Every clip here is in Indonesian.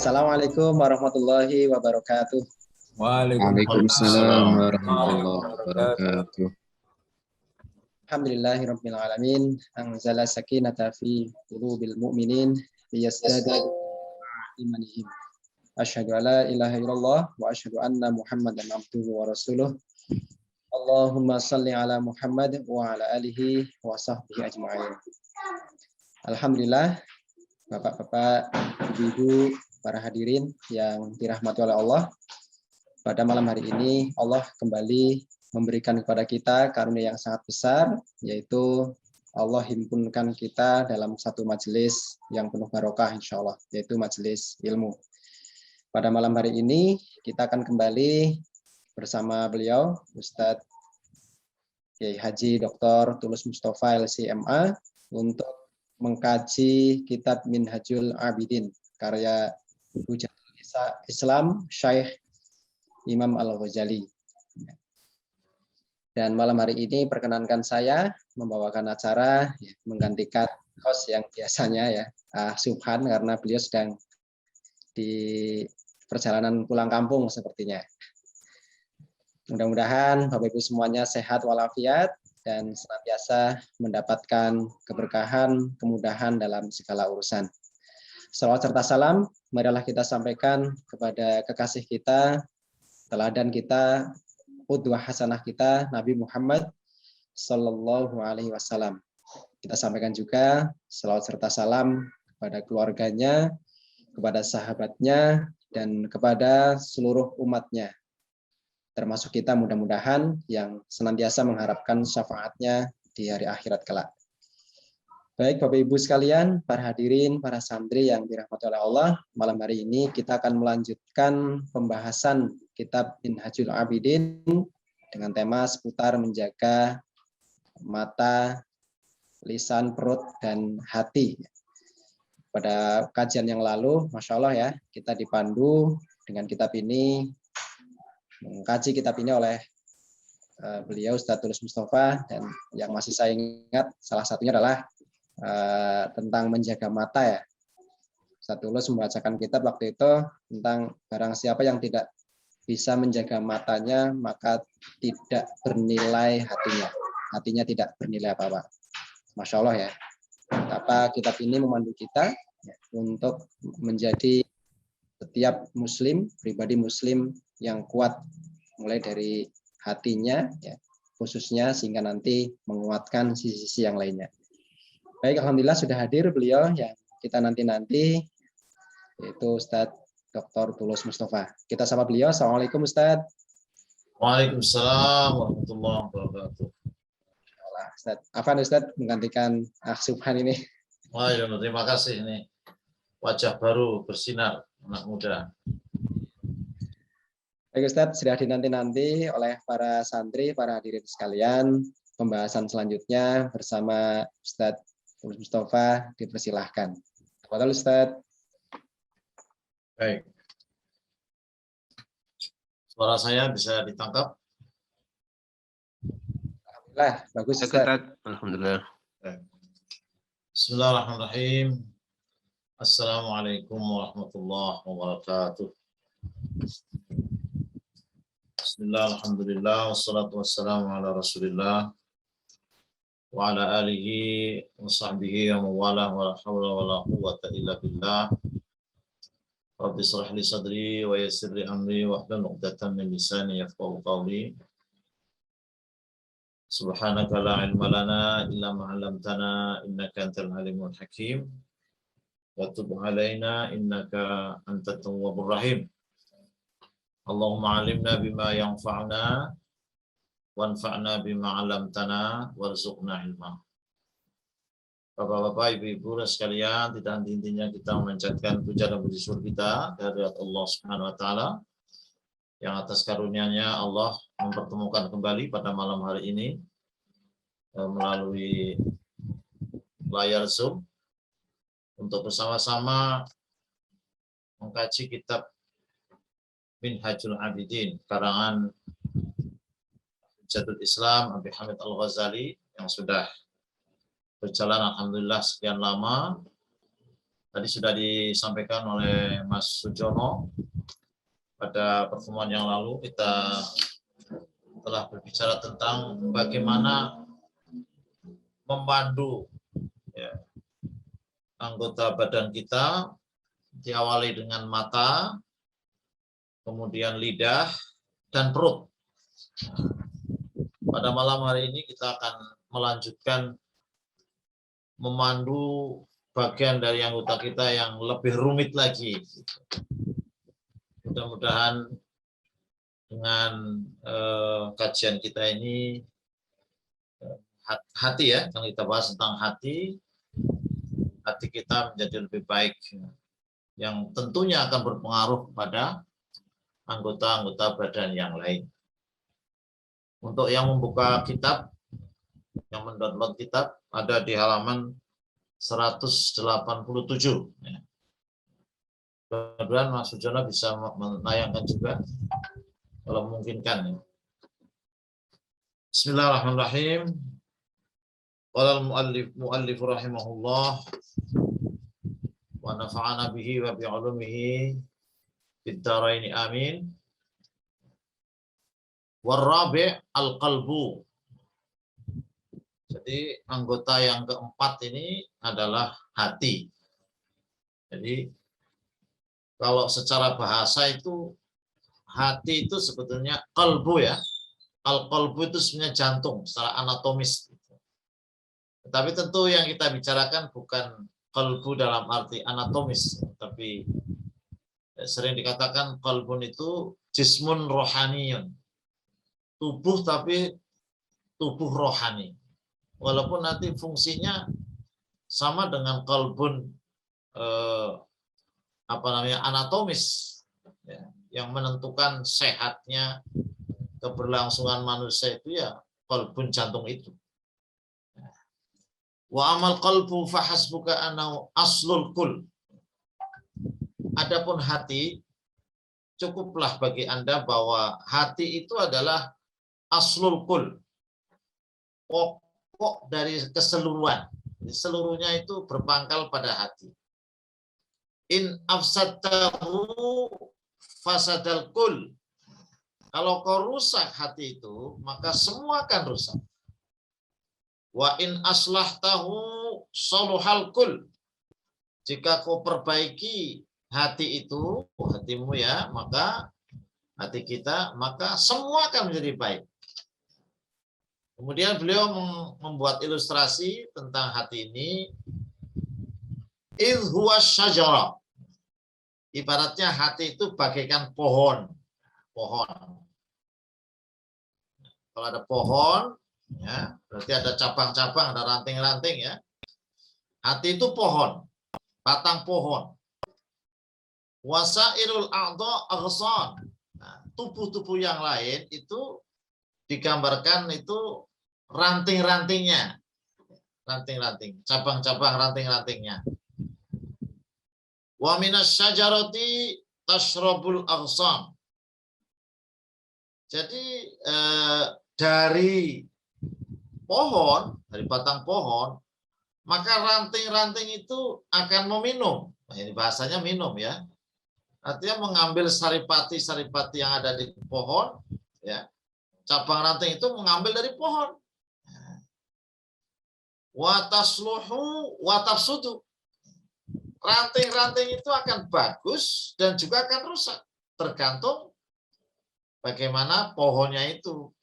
Assalamualaikum warahmatullahi wabarakatuh. Waalaikumsalam warahmatullahi wabarakatuh. Alhamdulillahirabbil alamin, anzala sakinata fi qulubil mu'minin liyazdadu imanihim. Asyhadu alla ilaha illallah wa asyhadu anna Muhammadan abduhu wa rasuluh. Allahumma shalli ala Muhammad wa ala alihi wa sahbihi ajma'in. Alhamdulillah, Bapak-bapak, Ibu-ibu, para hadirin yang dirahmati oleh Allah. Pada malam hari ini Allah kembali memberikan kepada kita karunia yang sangat besar, yaitu Allah himpunkan kita dalam satu majelis yang penuh barokah insya Allah, yaitu majelis ilmu. Pada malam hari ini kita akan kembali bersama beliau, Ustadz Kiai Haji Dr. Tulus Mustafa LC.MA, untuk mengkaji kitab Minhajul Abidin, karya Hujatul Islam Syekh Imam Al-Ghazali. Dan malam hari ini perkenankan saya membawakan acara menggantikan host yang biasanya ya, Subhan, karena beliau sedang di perjalanan pulang kampung sepertinya. Mudah-mudahan Bapak Ibu semuanya sehat walafiat dan senantiasa mendapatkan keberkahan, kemudahan dalam segala urusan. Salawat serta salam marilah kita sampaikan kepada kekasih kita, teladan kita, qudwah hasanah kita, Nabi Muhammad Sallallahu Alaihi Wasallam. Kita sampaikan juga salawat serta salam kepada keluarganya, kepada sahabatnya, dan kepada seluruh umatnya. Termasuk kita mudah-mudahan yang senantiasa mengharapkan syafaatnya di hari akhirat kelak. Baik Bapak Ibu sekalian, para hadirin, para santri yang dirahmati oleh Allah, malam hari ini kita akan melanjutkan pembahasan kitab Minhajul Abidin dengan tema seputar menjaga mata, lisan, perut, dan hati. Pada kajian yang lalu, Masya Allah ya, kita dipandu dengan kitab ini, mengkaji kitab ini oleh beliau Ustadz Tulus Mustafa, dan yang masih saya ingat salah satunya adalah tentang menjaga mata ya. Ustadz Tulus membacakan kitab waktu itu tentang barang siapa yang tidak bisa menjaga matanya maka tidak bernilai hatinya. Hatinya tidak bernilai apa-apa. Masya Allah ya. Apa kitab ini memandu kita ya, untuk menjadi setiap muslim, pribadi muslim yang kuat mulai dari hatinya ya, khususnya sehingga nanti menguatkan sisi-sisi yang lainnya. Baik, alhamdulillah sudah hadir beliau yang kita nanti-nanti, yaitu Ustadz Dr. Tulus Mustafa. Kita sapa beliau. Assalamualaikum Ustadz. Waalaikumsalam warahmatullahi wabarakatuh. Ustadz, Afan Ustadz menggantikan Subhan ini. Wah, ya, terima kasih, ini wajah baru bersinar, anak muda. Baik Ustadz, sudah dinanti-nanti oleh para santri, para hadirin sekalian. Pembahasan selanjutnya bersama Ustadz Tulus Mustafa, dipersilahkan. Tafadhol Ustadz. Baik. Suara saya bisa ditangkap? Alhamdulillah, bagus Ustadz. Alhamdulillah. Bismillahirrahmanirrahim. Assalamualaikum warahmatullahi wabarakatuh. Bismillah, alhamdulillah, wassalatu wassalamu ala rasulillah wa ala alihi wa sahbihi wa mawalah wa la hawla wa la quwwata illa billah. Rabbi shrah li sadri wa yassir li amri wa hlul 'uqdatam min lisani yafqahu qawli. Subhanaka la ilma lana illa ma 'allamtana innaka antal alimul hakim. Wa tub 'alaina innaka antat tawwabur rahim. Allahumma 'allimna bima yanfa'una wanfa'na bima 'allamtana warzuqna ilma. Bapak-bapak, ibu-ibu sekalian, tidak henti-hentinya kita memanjatkan puja dan puji syukur kita kehadirat Allah Subhanahu wa taala yang atas karunia-Nya Allah mempertemukan kembali pada malam hari ini melalui layar Zoom untuk bersama-sama mengkaji kitab Minhajul Abidin karangan Hujatul Islam Abi Hamid Al-Ghazali yang sudah berjalan alhamdulillah sekian lama Tadi sudah disampaikan oleh Mas Sujono pada pertemuan yang lalu. Kita telah berbicara tentang bagaimana memandu ya, anggota badan kita, diawali dengan mata, kemudian lidah, dan perut. Pada malam hari ini kita akan melanjutkan memandu bagian dari anggota kita yang lebih rumit lagi. Mudah-mudahan dengan kajian kita ini, hati ya, yang kita bahas tentang hati kita menjadi lebih baik, yang tentunya akan berpengaruh kepada anggota-anggota badan yang lain. Untuk yang membuka kitab, yang mendownload kitab, ada di halaman 187. Mudah-mudahan Mas Sujono bisa menayangkan juga, kalau memungkinkan. Bismillahirrahmanirrahim. Qala al-muallif rahimahullah wa nafa'ana bihi wa bi'ulumihi fid dharain amin. Warabi' al-qalbu. Jadi anggota yang keempat ini adalah hati. Jadi kalau secara bahasa itu hati itu sebetulnya qalbu ya. Al-qalbu itu sebenarnya jantung secara anatomis. Tapi tentu yang kita bicarakan bukan qalbu dalam arti anatomis, tapi sering dikatakan qalbun itu jismun rohaniyun. Tubuh tapi tubuh rohani. Walaupun nanti fungsinya sama dengan qalbun anatomis ya, yang menentukan sehatnya keberlangsungan manusia itu ya qalbun jantung itu. Wa amal qalbu fahasbuka anau aslul kul. Adapun hati, cukuplah bagi Anda bahwa hati itu adalah aslul kul, pokok dari keseluruhan. Seluruhnya itu berpangkal pada hati. In afsadtahu fasadal kul. Kalau kau rusak hati itu, maka semua akan rusak. Wa in aslahtahu saluhal kul. Jika kau perbaiki hati itu, hatimu ya, maka hati kita, maka semua akan menjadi baik. Kemudian beliau membuat ilustrasi tentang hati ini. Idh huwa syajara. Ibaratnya hati itu bagaikan pohon. Pohon. Kalau ada pohon, ya, berarti ada cabang-cabang, ada ranting-ranting ya. Hati itu pohon, batang pohon. Wasairul a'dha aghsan. Nah, tubuh-tubuh yang lain itu digambarkan itu ranting-rantingnya. Ranting-ranting, cabang-cabang ranting-rantingnya. Wa minas syajarati tashrabul aghsan. Jadi dari pohon, dari batang pohon, maka ranting-ranting itu akan meminum. Nah, ini bahasanya minum ya. Artinya mengambil saripati-saripati yang ada di pohon, ya. Cabang ranting itu mengambil dari pohon. Wa tasluhu wa tafsudu. Ranting-ranting itu akan bagus dan juga akan rusak, tergantung bagaimana pohonnya itu.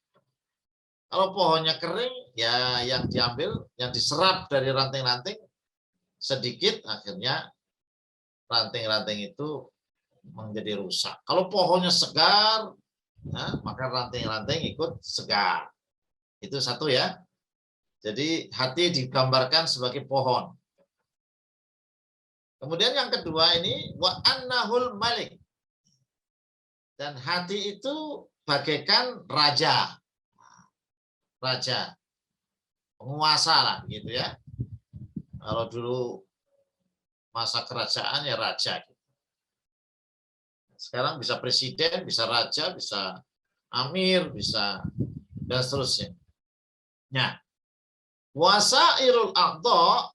Kalau pohonnya kering, ya yang diambil, yang diserap dari ranting-ranting sedikit, akhirnya ranting-ranting itu menjadi rusak. Kalau pohonnya segar, nah, maka ranting-ranting ikut segar. Itu satu ya. Jadi hati digambarkan sebagai pohon. Kemudian yang kedua ini wa annahul malik. Dan hati itu bagaikan raja. Raja. Penguasa lah gitu ya. Kalau dulu masa kerajaan ya raja. Sekarang bisa presiden, bisa raja, bisa amir, bisa dan seterusnya. Nah, wasairul a'dha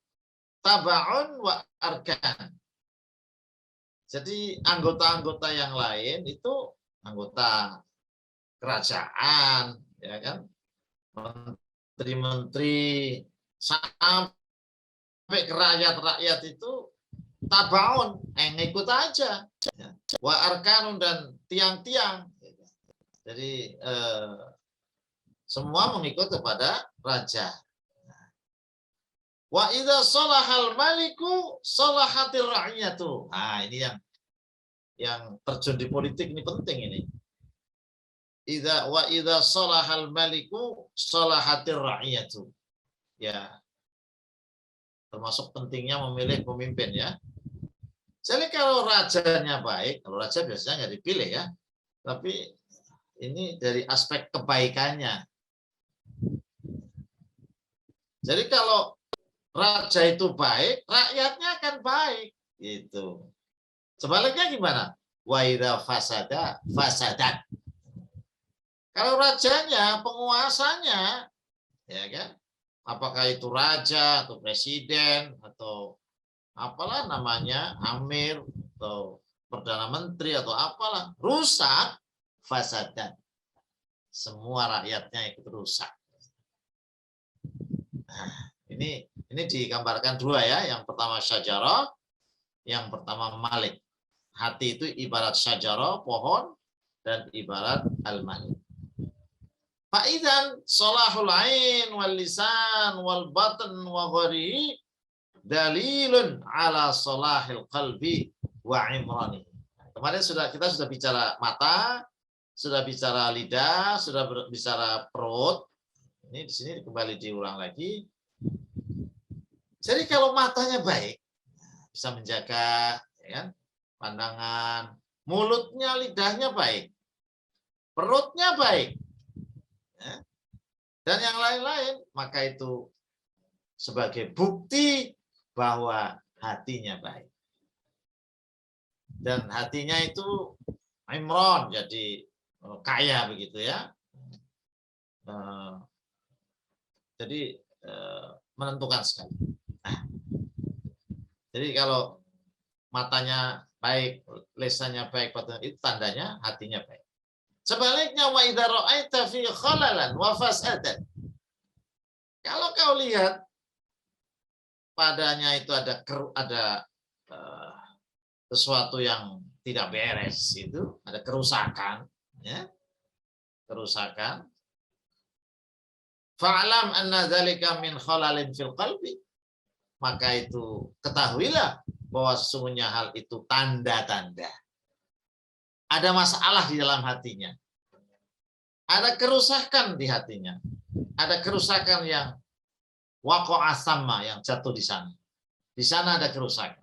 taba'un wa arkan. Jadi anggota-anggota yang lain itu anggota kerajaan, ya kan, menteri-menteri sampai ke rakyat-rakyat itu tabaun, ngikut aja. Wa arkanun dan tiang-tiang. Jadi semua mengikut kepada raja. Wa idza salahal maliku salahatir ra'iyatu. Nah, ini yang terjun di politik ini penting ini. Idza salahal maliku salahatir ra'iyatu. Ya. Termasuk pentingnya memilih pemimpin ya. Jadi kalau rajanya baik, kalau raja biasanya nggak dipilih ya. Tapi ini dari aspek kebaikannya. Jadi kalau raja itu baik, rakyatnya akan baik, gitu. Sebaliknya gimana? Wa idza fasada fasadat. Kalau rajanya, penguasanya, ya kan? Apakah itu raja atau presiden atau apalah namanya, amir atau perdana menteri atau apalah, rusak, fasadat. Semua rakyatnya ikut rusak. Nah, ini digambarkan dua ya. Yang pertama syajarah, yang pertama malik. Hati itu ibarat syajarah, pohon, dan ibarat al-malik. Fa'idzan salahul ain wal lisan wal batn wa gharihi dalilun ala salahil qalbi wa imrani. Kemarin kita sudah bicara mata, sudah bicara lidah, sudah bicara perut. Ini di sini kembali diulang lagi. Jadi kalau matanya baik, bisa menjaga ya kan, pandangan, mulutnya, lidahnya baik, perutnya baik, ya, dan yang lain-lain, maka itu sebagai bukti bahwa hatinya baik. Dan hatinya itu imron, jadi kaya begitu ya. Jadi menentukan sekali. Nah, jadi kalau matanya baik, lisannya baik, itu tandanya hatinya baik. Sebaliknya wa idza ra'aita fi khalalan wa fasadan. Kalau kau lihat padanya itu ada sesuatu yang tidak beres, itu ada kerusakan, ya. Kerusakan. Fa'lam anna dzalika min khalalin fil qalbi. Maka itu ketahuilah bahwa sesungguhnya hal itu tanda-tanda ada masalah di dalam hatinya. Ada kerusakan di hatinya. Ada kerusakan yang waqa'a samma, yang jatuh di sana. Di sana ada kerusakan.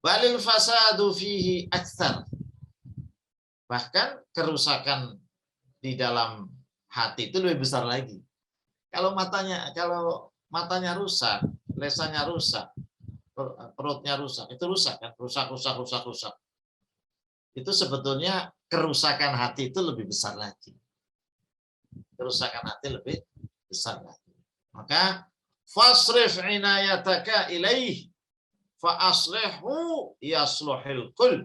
Balil fasadu fihi aktsar. Bahkan kerusakan di dalam hati itu lebih besar lagi. Kalau matanya rusak, lesannya rusak, perutnya rusak, itu rusak kan? Rusak. Itu sebetulnya kerusakan hati itu lebih besar lagi. Kerusakan hati lebih besar lagi. Maka fasrif inayataka ilaih fa aslihu yasluhil qul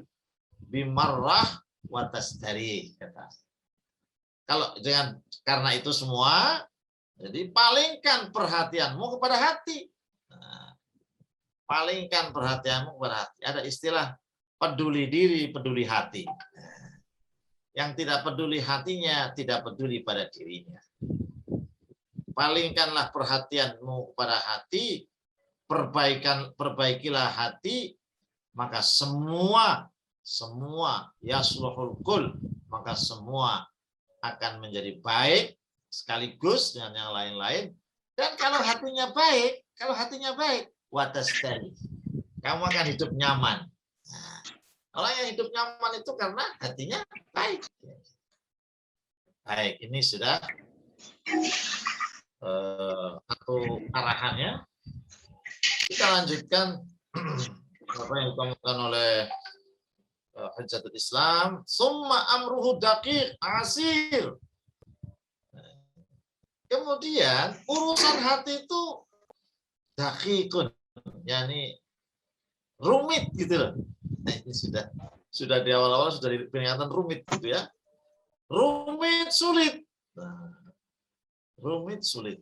bimarrah wa tasdari, kata. Kalau karena itu semua, jadi palingkan perhatianmu kepada hati. Nah, palingkan perhatianmu kepada hati. Ada istilah peduli diri, peduli hati. Yang tidak peduli hatinya, tidak peduli pada dirinya. Palingkanlah perhatianmu kepada hati, perbaikilah hati, maka semua yasluhul kul, maka semua akan menjadi baik sekaligus dengan yang lain-lain. Dan kalau hatinya baik, watastari, kamu akan hidup nyaman. Nah, orang yang hidup nyaman itu karena hatinya baik. Baik, ini sudah satu arahannya. Kita lanjutkan apa yang dikomentkan oleh Hujjatul Islam. Summa amruhu daqiq asir. Kemudian urusan hati itu daqiqun, yakni rumit gitu loh. Nah, ini sudah di awal-awal sudah kelihatan rumit gitu ya. Rumit sulit. Nah, rumit sulit.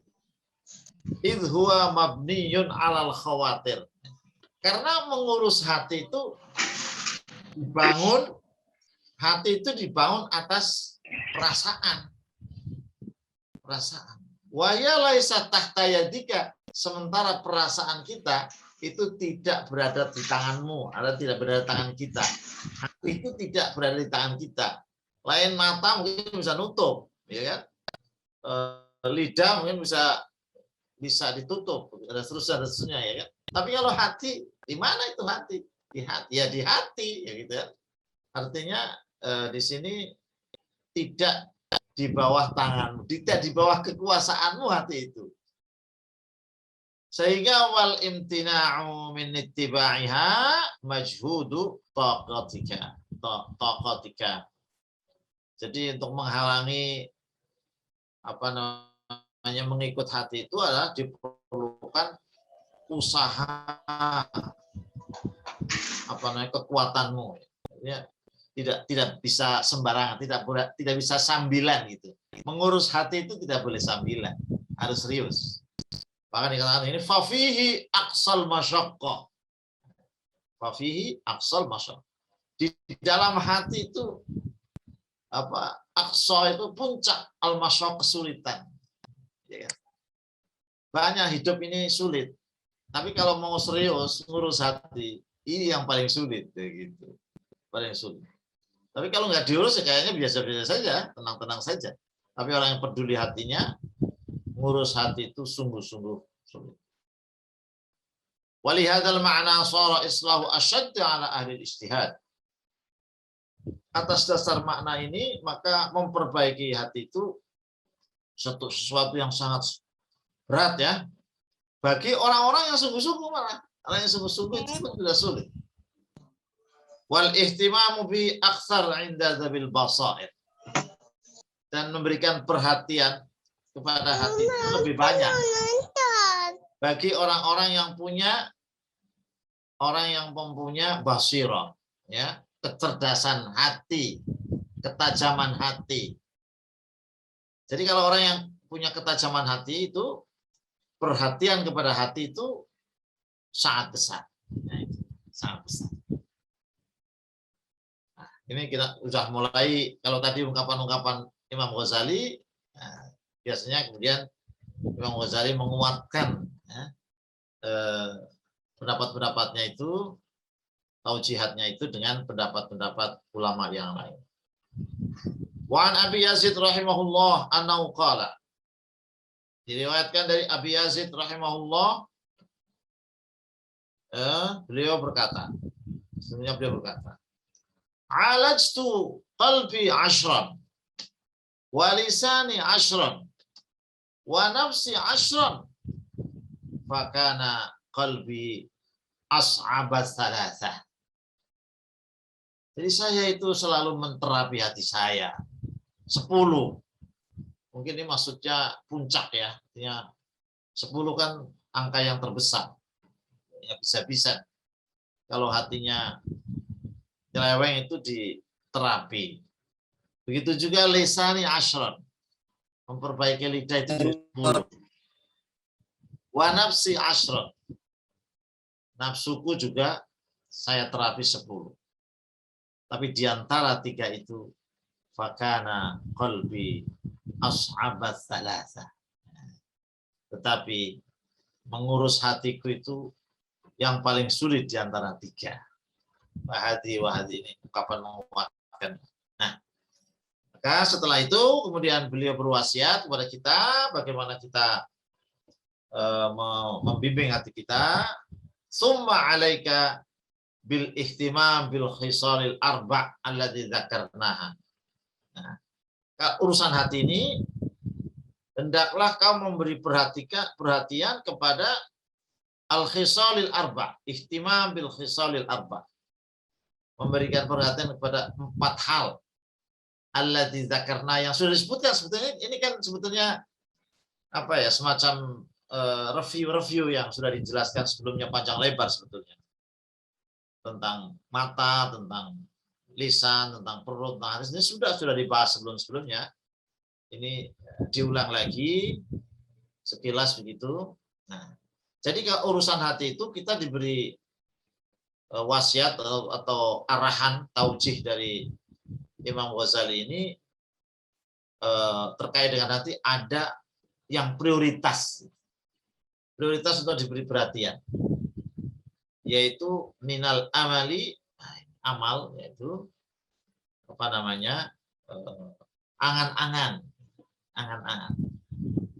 Idh huwa mabniyun 'alal khawatir. Karena mengurus hati itu dibangun atas perasaan. Waya laisa tahta yadika, sementara perasaan kita itu tidak berada di tanganmu, atau tidak berada di tangan kita. Hati itu tidak berada di tangan kita. Lain mata mungkin bisa nutup, ya kan? Lidah mungkin bisa ditutup, dan seterusnya ya kan. Tapi kalau hati, di mana itu hati? Di hati, ya gitu ya. Artinya di sini tidak di bawah tanganmu, tidak di bawah kekuasaanmu hati itu. Sehingga wal imtina'u min ittiba'iha majhudu taqatika. Jadi untuk menghalangi mengikut hati itu adalah diperlukan usaha kekuatanmu. Ya, tidak bisa sembarangan, tidak bisa sambilan gitu. Mengurus hati itu tidak boleh sambilan, harus serius. Maka dikatakan ini fafihi aqsal masyaqqah. Fafihi aqsal masyaqqah. Di dalam hati itu aqsa itu puncak al-masyaqqah, kesulitan. Ya kan? Banyak hidup ini sulit. Tapi kalau mau serius ngurus hati, ini yang paling sulit gitu. Paling sulit. Tapi kalau nggak diurus ya kayaknya biasa-biasa saja, tenang-tenang saja. Tapi orang yang peduli hatinya, ngurus hati itu sungguh-sungguh sulit. Walihadzal ma'na shara islahu asyadd 'ala ahli ijtihad. Atas dasar makna ini, maka memperbaiki hati itu sesuatu yang sangat berat ya. Bagi orang-orang yang sungguh-sungguh malah. Orang yang sungguh-sungguh itu pun sudah sulit. Wal ihtimamu bi aktsar 'inda dzabil basair. Dan memberikan perhatian kepada hati itu lebih banyak bagi orang-orang yang mempunyai basirah, ya, kecerdasan hati, ketajaman hati. Jadi kalau orang yang punya ketajaman hati itu, perhatian kepada hati itu sangat besar. Nah, sangat besar. Nah, ini kita sudah mulai, kalau tadi ungkapan-ungkapan Imam Ghazali, nah, biasanya kemudian Imam Ghazali menguatkan pendapat-pendapatnya itu, taujihatnya itu dengan pendapat-pendapat ulama yang lain. Wa an Abi Yazid rahimahullah annahu qala. Diriwayatkan dari Abi Yazid rahimahullah, beliau berkata, alajtu qalbi 'ashran wa lisani 'ashran wa nafsi 'ashran fakana qalbi as'abat thalathah. Jadi saya itu selalu menterapi hati saya. 10. Mungkin ini maksudnya puncak ya. Artinya 10 kan angka yang terbesar. Ya bisa-bisa kalau hatinya nyeleweng itu diterapi. Begitu juga lisani 10. Memperbaiki lidah itu 10. Wa nafsi 10. Nafsuku juga saya terapi 10. Tapi di antara 3 itu fakana qalbi as'abat thalatha. Tetapi mengurus hatiku itu yang paling sulit di antara 3. Wahadi ini ungkapan menguatkan. Nah, maka setelah itu kemudian beliau berwasiat kepada kita bagaimana kita membimbing hati kita. Summa 'alaika bil ihtimam bil khisalil arba' alladzi dzakarnaha. Nah, urusan hati ini hendaklah kamu memberi perhatian kepada al khisalil arba', ihtimam bil khisalil arba'. Memberikan perhatian kepada 4 hal alladzi dzakarna yang sudah disebutkan. Sebetulnya ini kan sebetulnya semacam review yang sudah dijelaskan sebelumnya panjang lebar sebetulnya. tentang mata, tentang lisan, tentang perut, tentang hati, ini sudah dibahas sebelum-sebelumnya. Ini diulang lagi sekilas begitu. Nah, jadi kalau urusan hati itu kita diberi wasiat atau arahan taujih dari Imam Ghazali ini terkait dengan hati, ada yang prioritas untuk diberi perhatian, yaitu minal amali, amal, yaitu apa namanya, angan-angan.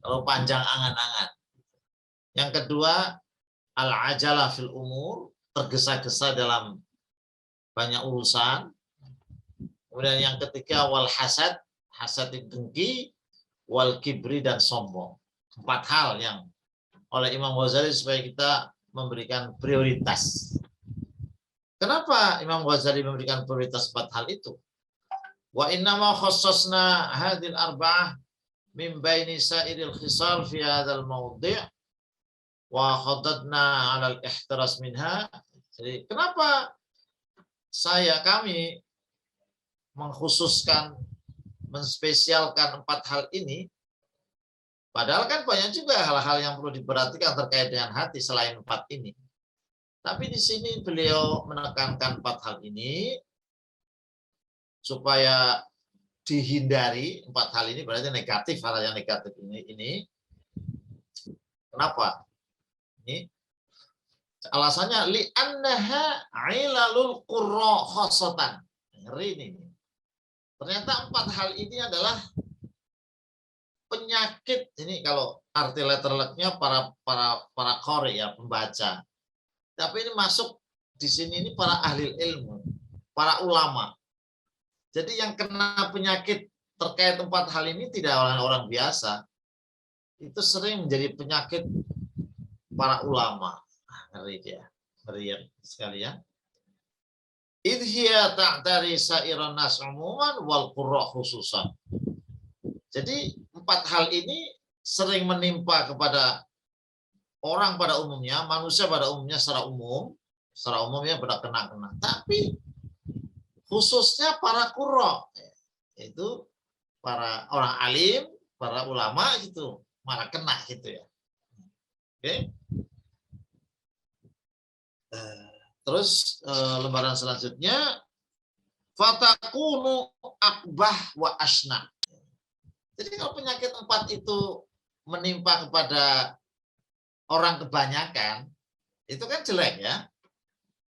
Kalau panjang angan-angan. Yang kedua, al-ajalah fil umur, tergesa-gesa dalam banyak urusan. Kemudian yang ketiga, wal hasad itu dengki, wal kibri, dan sombong. 4 hal yang oleh Imam Ghazali supaya kita memberikan prioritas. Kenapa Imam Ghazali memberikan prioritas 4 hal itu? Wa innama khassasna hadhil arba'ah min baini sa'iril khisal fi hadzal mawdi' wa khaddadna 'ala al-ihtiras minha. Jadi kenapa kami mengkhususkan, menspesialkan 4 hal ini? Padahal kan banyak juga hal-hal yang perlu diperhatikan terkait dengan hati selain 4 ini. Tapi di sini beliau menekankan 4 hal ini supaya dihindari 4 hal ini, berarti negatif, hal yang negatif ini. Kenapa? Ini alasannya li'annaha 'ilalul qurra khassatan. Ngeri ini. Ternyata 4 hal ini adalah penyakit, ini kalau arti letterleknya para qari ya, pembaca. Tapi ini masuk di sini ini para ahli ilmu, para ulama. Jadi yang kena penyakit terkait 4 hal ini tidak orang-orang biasa. Itu sering menjadi penyakit para ulama. Ngeri dia. Ngeri ya sekalian. Idhiya ta'tari sa'iran nas umuman wal qurra khususan. Jadi 4 hal ini sering menimpa kepada orang pada umumnya, manusia pada umumnya secara umumnya pada kena-kena. Tapi khususnya para qurra, itu para orang alim, para ulama gitu, malah kena gitu ya. Oke. Terus lembaran selanjutnya, fatakunu akbah wa asna. Jadi kalau penyakit 4 itu menimpa kepada orang kebanyakan, itu kan jelek ya.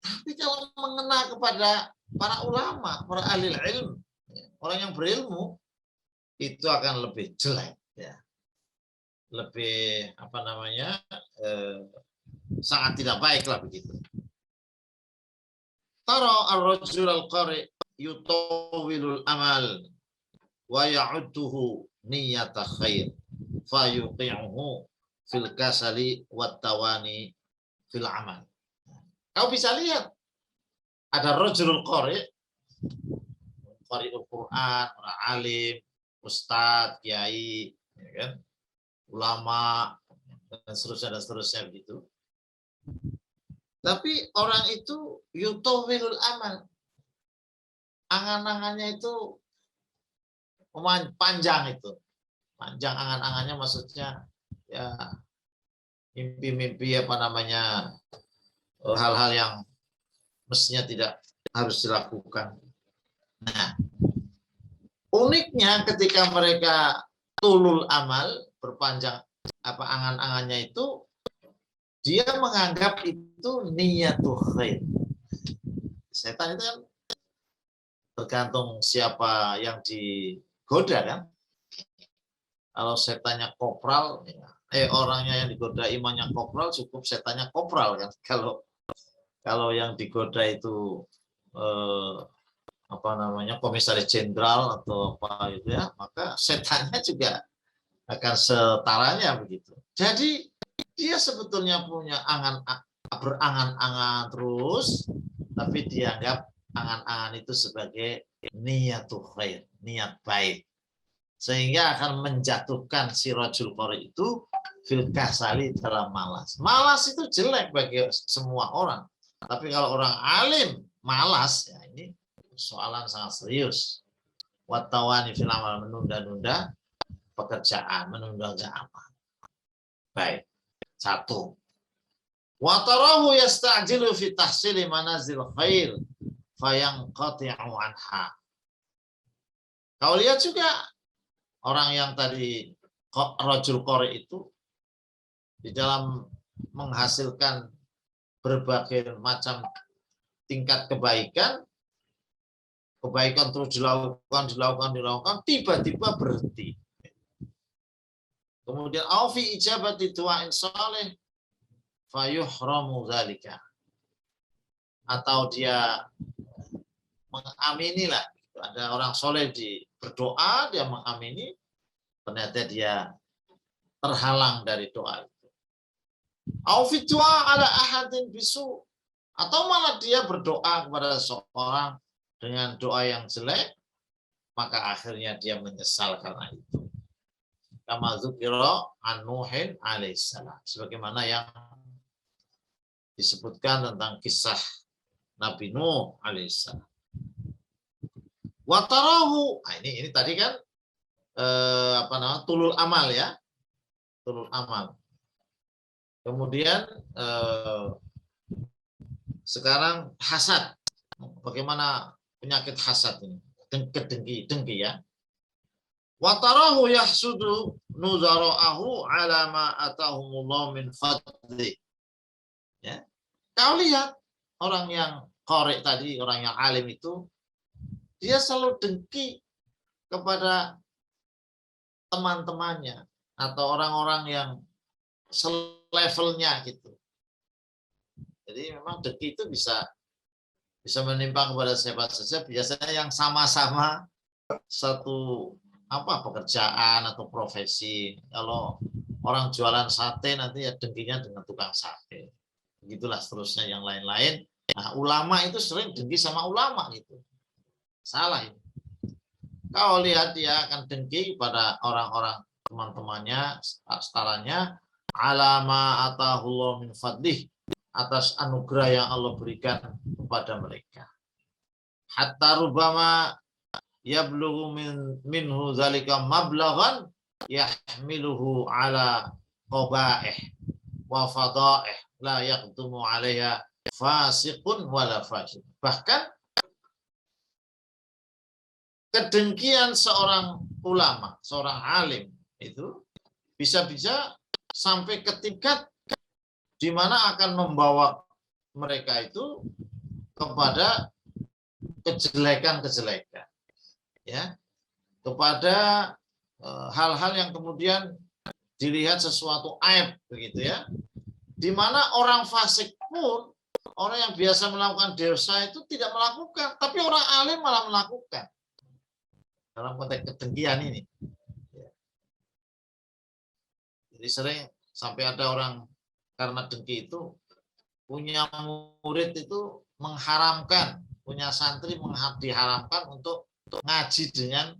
Tapi kalau mengena kepada para ulama, para ahli ilmu, orang yang berilmu, itu akan lebih jelek ya. Lebih sangat tidak baik lah begitu. Tara ar-rajul al-qari yutawwilul amal wa ya'udduhu niyyata khair fa yuqi'uhu fil kasali wat tawani fil amal. Kau bisa lihat ada rajulul qari, qari'ul Quran, orang alim, ustadz, kiai, ya kan? Ulama dan seterusnya begitu. Tapi orang itu yutawwilul amal. Angan-angannya itu panjang itu. Panjang angan-angannya maksudnya ya mimpi-mimpi hal-hal yang mestinya tidak harus dilakukan. Nah, uniknya ketika mereka tulul amal, berpanjang angan-angannya itu, dia menganggap itu niyatul khair. Setan itu kan tergantung siapa yang digoda kan. Kalau setannya kopral, orangnya yang digoda imannya kopral, cukup setannya kopral kan. Kalau yang digoda itu komisaris jenderal atau apa gitu ya, maka setannya juga akan setaranya begitu. Jadi dia sebetulnya punya berangan-angan terus, tapi dianggap angan-angan itu sebagai niyatul khair, niat baik, sehingga akan menjatuhkan si rajul qari itu fil kasali, dalam malas. Malas itu jelek bagi semua orang. Tapi kalau orang alim malas, ya ini persoalan sangat serius. Watawani fil amal, menunda-nunda pekerjaan, menunda amal. Baik, satu. Watarahu yasta'jilu fi tahsili manazil khair fayanqati'u anha. Kau lihat juga orang yang tadi rajul qari itu di dalam menghasilkan berbagai macam tingkat kebaikan terus dilakukan, tiba-tiba berhenti. Kemudian aufi ijabati du'ain saleh fayuhramu dzalika. Atau dia mengamini lah. Ada orang soleh berdoa, dia mengamini, ternyata dia terhalang dari doa itu. Aufi du'a ala ahadin bisu. Atau malah dia berdoa kepada seorang dengan doa yang jelek, maka akhirnya dia menyesal karena itu. Kama dzukira an Nuhin alaihissalam. Sebagaimana yang disebutkan tentang kisah Nabi Nuh alaihissalam. Watarahu, ini tadi kan tulul amal ya, tulul amal. Kemudian sekarang hasad. Bagaimana penyakit hasad ini? Dengki ya. Watarahu yahsudu nuzara'ahu ala ma atahumullah min fadli. Ya. Kau lihat orang yang qari tadi, orang yang alim itu, dia selalu dengki kepada teman-temannya atau orang-orang yang selevelnya gitu. Jadi memang dengki itu bisa menimpa kepada siapa saja, biasanya yang sama-sama satu pekerjaan atau profesi. Kalau orang jualan sate nanti ya dengkinya dengan tukang sate. Begitulah seterusnya yang lain-lain. Nah, ulama itu sering dengki sama ulama gitu. Salah ini. Kau lihat dia akan dengki pada orang-orang teman-temannya, setaranya, alama atahullah min fadlih, atas anugerah yang Allah berikan kepada mereka. Hatta rubama yablughu minhu zalika mablaghan yahmiluhu ala qabaih wa fadaih la yaqdumu 'alaiha fasiqun wala fajir. Bahkan kedengkian seorang ulama, seorang alim itu bisa-bisa sampai ke tingkat di mana akan membawa mereka itu kepada kejelekan-kejelekan, ya, kepada hal-hal yang kemudian dilihat sesuatu aib, begitu ya, di mana orang fasik pun, orang yang biasa melakukan dosa itu tidak melakukan, tapi orang alim malah melakukan dalam konteks kedengkian ini. Jadi sering sampai ada orang karena dengki itu punya murid itu mengharamkan, punya santri diharamkan untuk ngaji dengan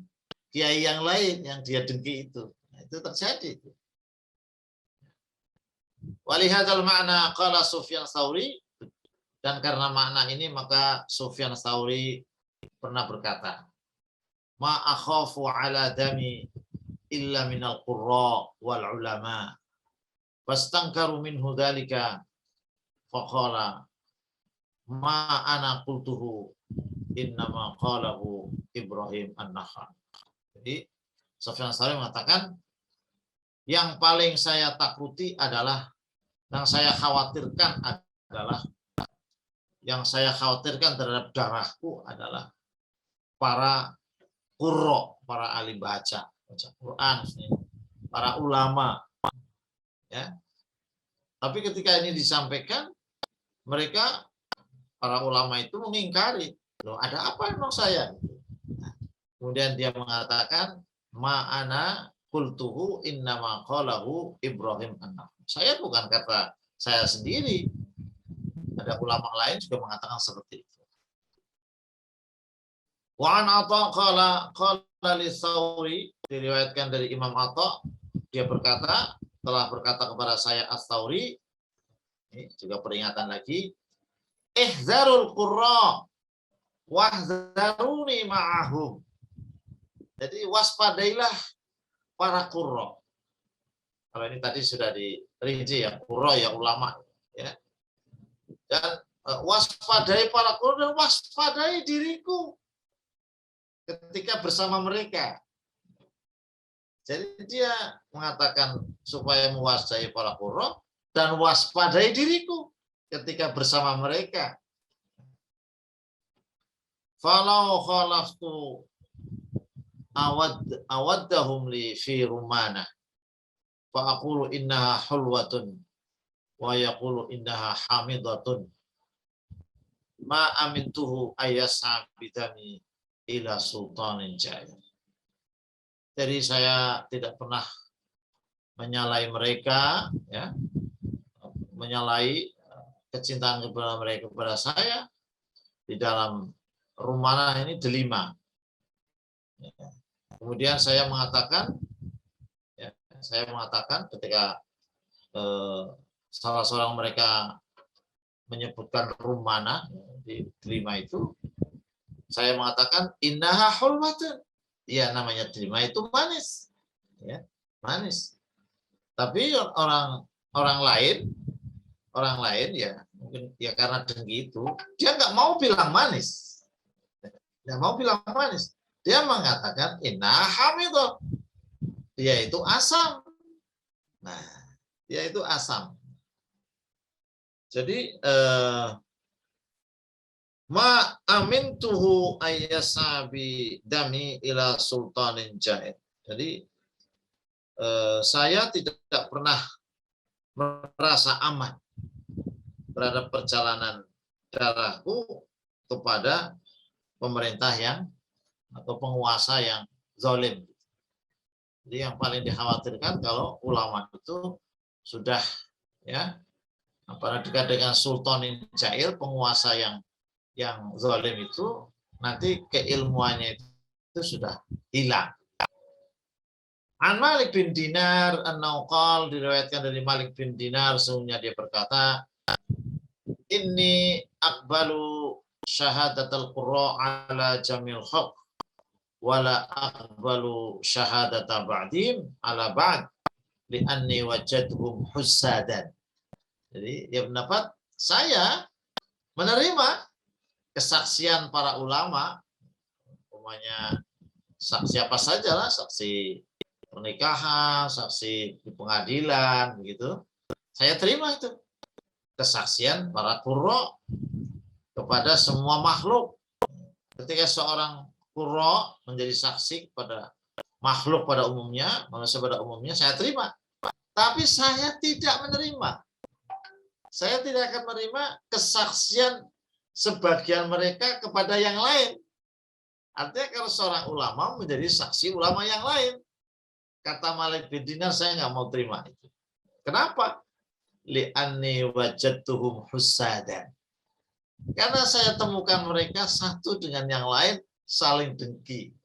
kiai yang lain yang dia dengki itu. Nah, itu terjadi. Walihadzal makna qala Sufyan Tsauri, dan karena makna ini maka Sufyan Tsauri pernah berkata, ma akhafu ala dami illa minal qurra wal ulama. Fastangkaru minhu dzalika faqala ma ana qultuhu innama qalahu Ibrahim an-Nakha'i. Jadi Sufyan Tsauri mengatakan yang paling saya takuti adalah, yang saya khawatirkan terhadap darahku adalah para qurra, para ahli baca Quran, para ulama. Ya. Tapi ketika ini disampaikan, mereka para ulama itu mengingkari, loh ada apa emang saya? Nah, kemudian dia mengatakan, ma'ana qultuhu innama qalahu Ibrahim an-Nakha'i. Saya bukan kata saya sendiri, ada ulama lain juga mengatakan seperti itu. Wa an Atha qala li Tsauri, diriwayatkan dari Imam Atha, dia telah berkata kepada saya Ats-Tsauri, ini juga peringatan lagi, ihzarul qurra wahzaruni ma'ahum. Jadi waspadailah para qurra. Kalau ini tadi sudah dirinci ya, qurra ya ulama ya. Dan waspadai para qurra dan waspadai diriku ketika bersama mereka. Jadi dia mengatakan supaya mewaspadai para qurra dan waspadai diriku ketika bersama mereka. Falau khalaftu awaddahum li fi rumana fa aqulu innaha hulwatun wa yaqulu innaha hamidatun ma amintuhu ayasabitani ila sultanin jair. Jadi saya tidak pernah menyalai mereka, ya, menyalai kecintaan kepada mereka kepada saya di dalam rumana ini delima. Kemudian saya mengatakan ketika salah seorang mereka menyebutkan rumana di delima itu, saya mengatakan innaha hulwatun. Ya, namanya delima itu manis, ya, manis. Tapi orang lain ya mungkin ya karena dengki itu dia nggak mau bilang manis, dia mengatakan innaha hamidah, dia itu asam. Nah, dia itu asam. Jadi ma amintuhu ayyasabi dami ila sultanin jaid. Jadi saya tidak pernah merasa aman terhadap perjalanan darahku kepada pemerintah atau penguasa yang zalim. Jadi yang paling dikhawatirkan kalau ulama itu sudah dekat dengan sultanin jair, penguasa yang zalim itu, nanti keilmuannya itu sudah hilang. An Malik bin Dinar an-Nauqal, diriwayatkan dari Malik bin Dinar, sesungguhnya dia berkata, inni aqbalu syahadatal qurra ala jamil khalq wala aqbalu syahadata ba'dim ala ba'd li'anni wajadhum hussadan. Jadi dia pendapat, saya menerima kesaksian para ulama, umpamanya siapa sajalah, saksi pernikahan, saksi di pengadilan, begitu. Saya terima itu kesaksian para qurra kepada semua makhluk. Ketika seorang qurra menjadi saksi kepada makhluk pada umumnya, manusia pada umumnya, saya terima. Tapi saya tidak menerima. Saya tidak akan menerima kesaksian sebagian mereka kepada yang lain. Artinya kalau seorang ulama menjadi saksi ulama yang lain, kata Malik bin Dinar, saya nggak mau terima itu. Kenapa? Li'anni wajadtuhum hussadan. Karena saya temukan mereka satu dengan yang lain saling dengki.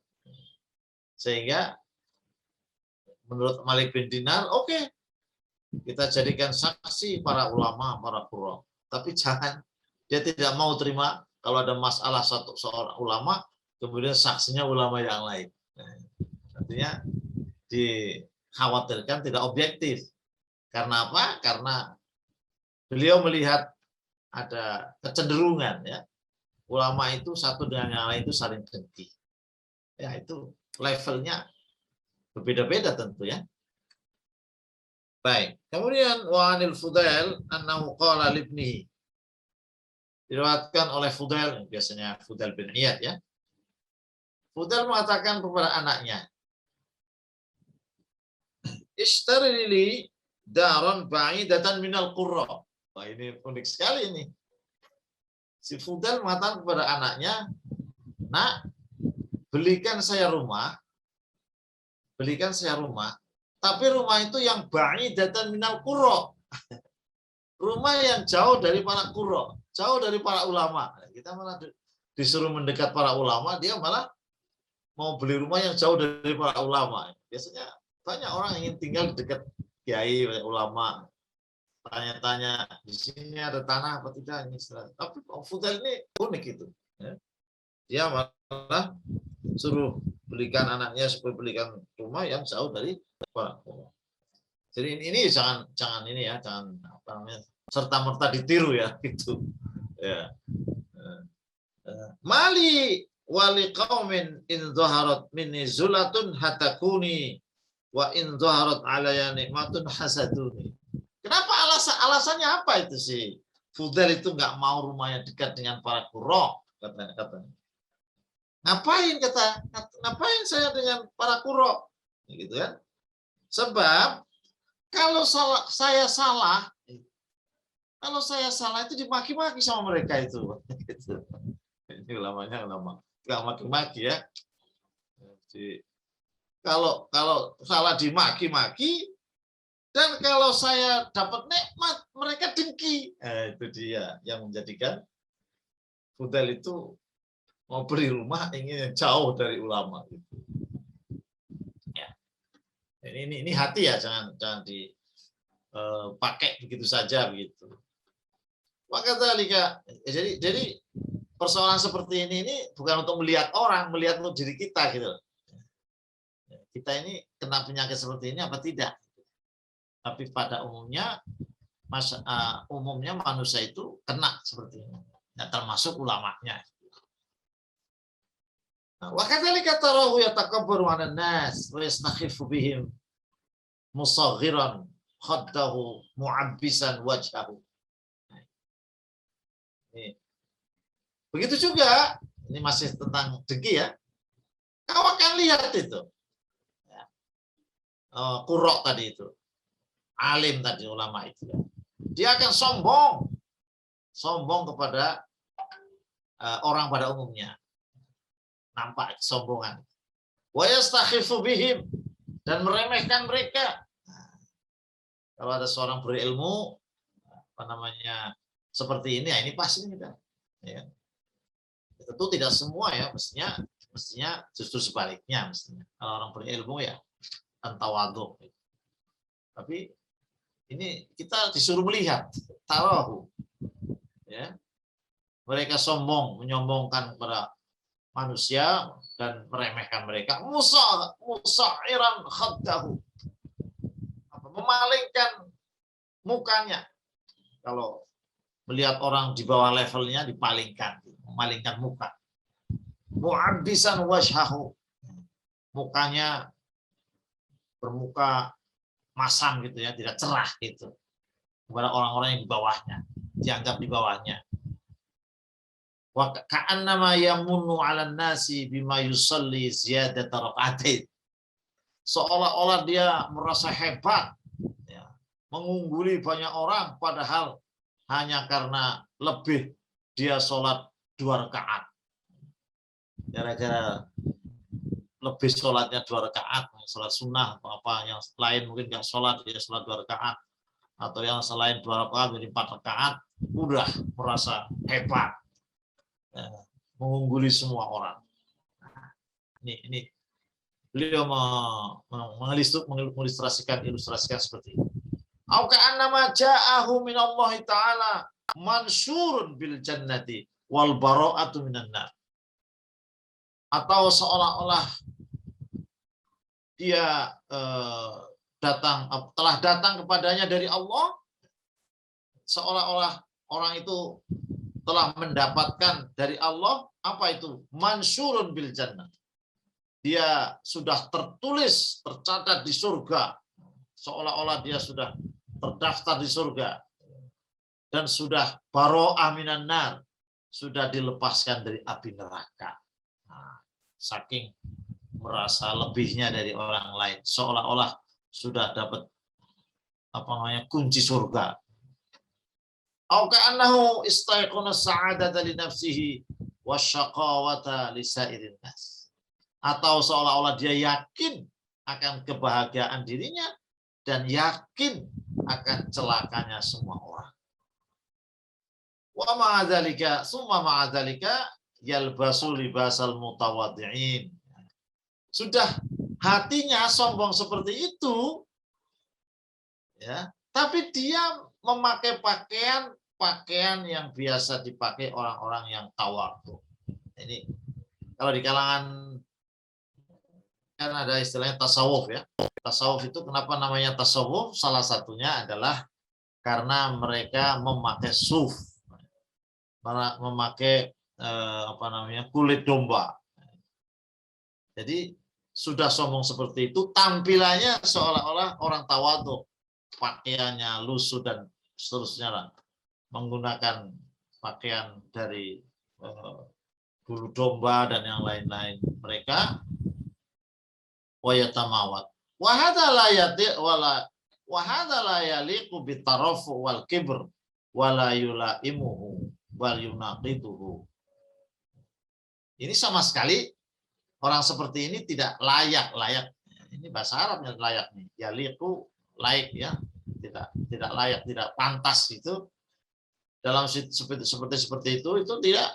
Sehingga menurut Malik bin Dinar, oke, kita jadikan saksi para ulama, para qurra. Tapi jangan, dia tidak mau terima kalau ada masalah seorang ulama, kemudian saksinya ulama yang lain. Artinya dikhawatirkan tidak objektif. Karena apa? Karena beliau melihat ada kecenderungan, ya, ulama itu satu dengan yang lain itu saling dengki. Ya, itu levelnya berbeda-beda tentu, ya. Baik. Kemudian wa anil Fudail annahu qala libnihi. Diriwayatkan oleh Fudail, biasanya Fudail bin Iyad, ya. Fudail mengatakan kepada anaknya, ishtari li daran ba'idatan minal qurra. Wah, ini unik sekali ini. Si Fudail mengatakan kepada anaknya, nak, belikan saya rumah, tapi rumah itu yang ba'idatan minal qurra. Rumah yang jauh dari para qurra, jauh dari para ulama. Kita malah disuruh mendekat para ulama, dia malah mau beli rumah yang jauh dari para ulama. Biasanya banyak orang ingin tinggal di dekat kiai, ulama. tanya-tanya di sini ada tanah apa tidak ini. Tapi Fudail ini unik itu. Ya. Dia malah suruh belikan anaknya supaya belikan rumah yang jauh dari para qurra. Jadi ini jangan ini ya, jangan apa namanya serta merta ditiru ya gitu. Ya. Mali wali qaumin in zaharat minni zulatun hatakuni wa in zaharat alayya nikmatun hasaduni. Kenapa alasannya apa itu sih? Fudail itu nggak mau rumahnya dekat dengan para qurra, katanya. Ngapain saya dengan para qurra? Gitu kan? Sebab kalau saya salah itu dimaki-maki sama mereka itu. Gitu. Ini ulamanya ulama nggak maki-maki ya. Jadi, kalau salah dimaki-maki, dan kalau saya dapat nikmat mereka dengki. Itu dia yang menjadikan Fudail itu mau beli rumah ingin jauh dari ulama. Gitu. Ya. Ini hati ya, jangan dipakai begitu saja begitu. Maka jadi persoalan seperti ini bukan untuk melihat orang, melihat untuk diri kita gitu. Kita ini kena penyakit seperti ini apa tidak? Tapi pada umumnya manusia itu kena seperti ini. Nah, termasuk ulamanya. Wa kadzalika tarahu yatakabbaru 'alan nas wa yastakhifu bihim musaghiran khaddahu mu'abbisan wajhahu. Begitu juga, ini masih tentang dengki ya. Kau akan lihat itu. Qurra tadi itu. Alim tadi, ulama itu. Dia akan sombong kepada orang pada umumnya. Nampak kesombongan. Wa yastakhifu bihim, dan meremehkan mereka. Kalau ada seorang berilmu seperti ini, ya ini pasti kita. Ya. Tentu tidak semua ya, mestinya justru sebaliknya mestinya. Kalau orang berilmu ya tawadhu. Tapi ini kita disuruh melihat tarahu. Ya. Mereka menyombongkan kepada manusia dan meremehkan mereka. Musairan khaddahu. Memalingkan mukanya. Kalau melihat orang di bawah levelnya dipalingkan, memalingkan muka. Mu'abbisan wajhahu. Mukanya bermuka masam gitu ya, tidak cerah gitu. Kepada orang-orang yang di bawahnya, dianggap di bawahnya. Wa ka'annama yamunnu 'alan nasi bima yusalli ziyadata rak'atain. Seolah-olah dia merasa hebat, ya, mengungguli banyak orang, padahal hanya karena lebih dia sholat 2 rakaat. Gara-gara lebih sholatnya 2 rakaat, sholat sunnah atau apa yang lain mungkin nggak sholat, dia sholat 2 rakaat, atau yang selain 2 rakaat jadi 4 rakaat, udah merasa hebat, ya, mengungguli semua orang. Ini beliau mengilustrasikan seperti ini. Au ka'annama ja'ahu minallahi ta'ala mansyurun bil jannati wal bara'atu minan nar. Atau seolah-olah dia telah datang kepadanya dari Allah, seolah-olah orang itu telah mendapatkan dari Allah apa itu? Mansyurun bil jannah. Dia sudah tercatat di surga, seolah-olah dia sudah terdaftar di surga, dan sudah baro'ah minan nar, sudah dilepaskan dari api neraka. Nah, saking merasa lebihnya dari orang lain, seolah-olah sudah dapat kunci surga. Au ka'annahu istayqana sa'adata li nafsihi wasyaqawata li sa'irin nas. Atau seolah-olah dia yakin akan kebahagiaan dirinya dan yakin akan celakanya semua orang. Wa ma'adzalika summa ma'adzalika yalbasu libasal mutawaddi'in. Sudah hatinya sombong seperti itu, ya, Tapi dia memakai pakaian yang biasa dipakai orang-orang yang tawadhu. Ini kalau di kalangan kan ada istilahnya tasawuf ya. Tasawuf itu kenapa namanya tasawuf? Salah satunya adalah karena mereka memakai suf, memakai kulit domba. Jadi sudah sombong seperti itu, tampilannya seolah-olah orang tawadhu, pakaiannya lusuh dan seterusnya lah, menggunakan pakaian dari bulu domba dan yang lain-lain. Mereka wayatamawat. Wahada la yaliqu bitarafu wal kibr wala yulaimuhu wal yunaqiduhu. Ini sama sekali orang seperti ini tidak layak. Ini bahasa Arabnya layak nih. Yaliqu layak ya. Tidak layak, tidak pantas itu. Dalam seperti itu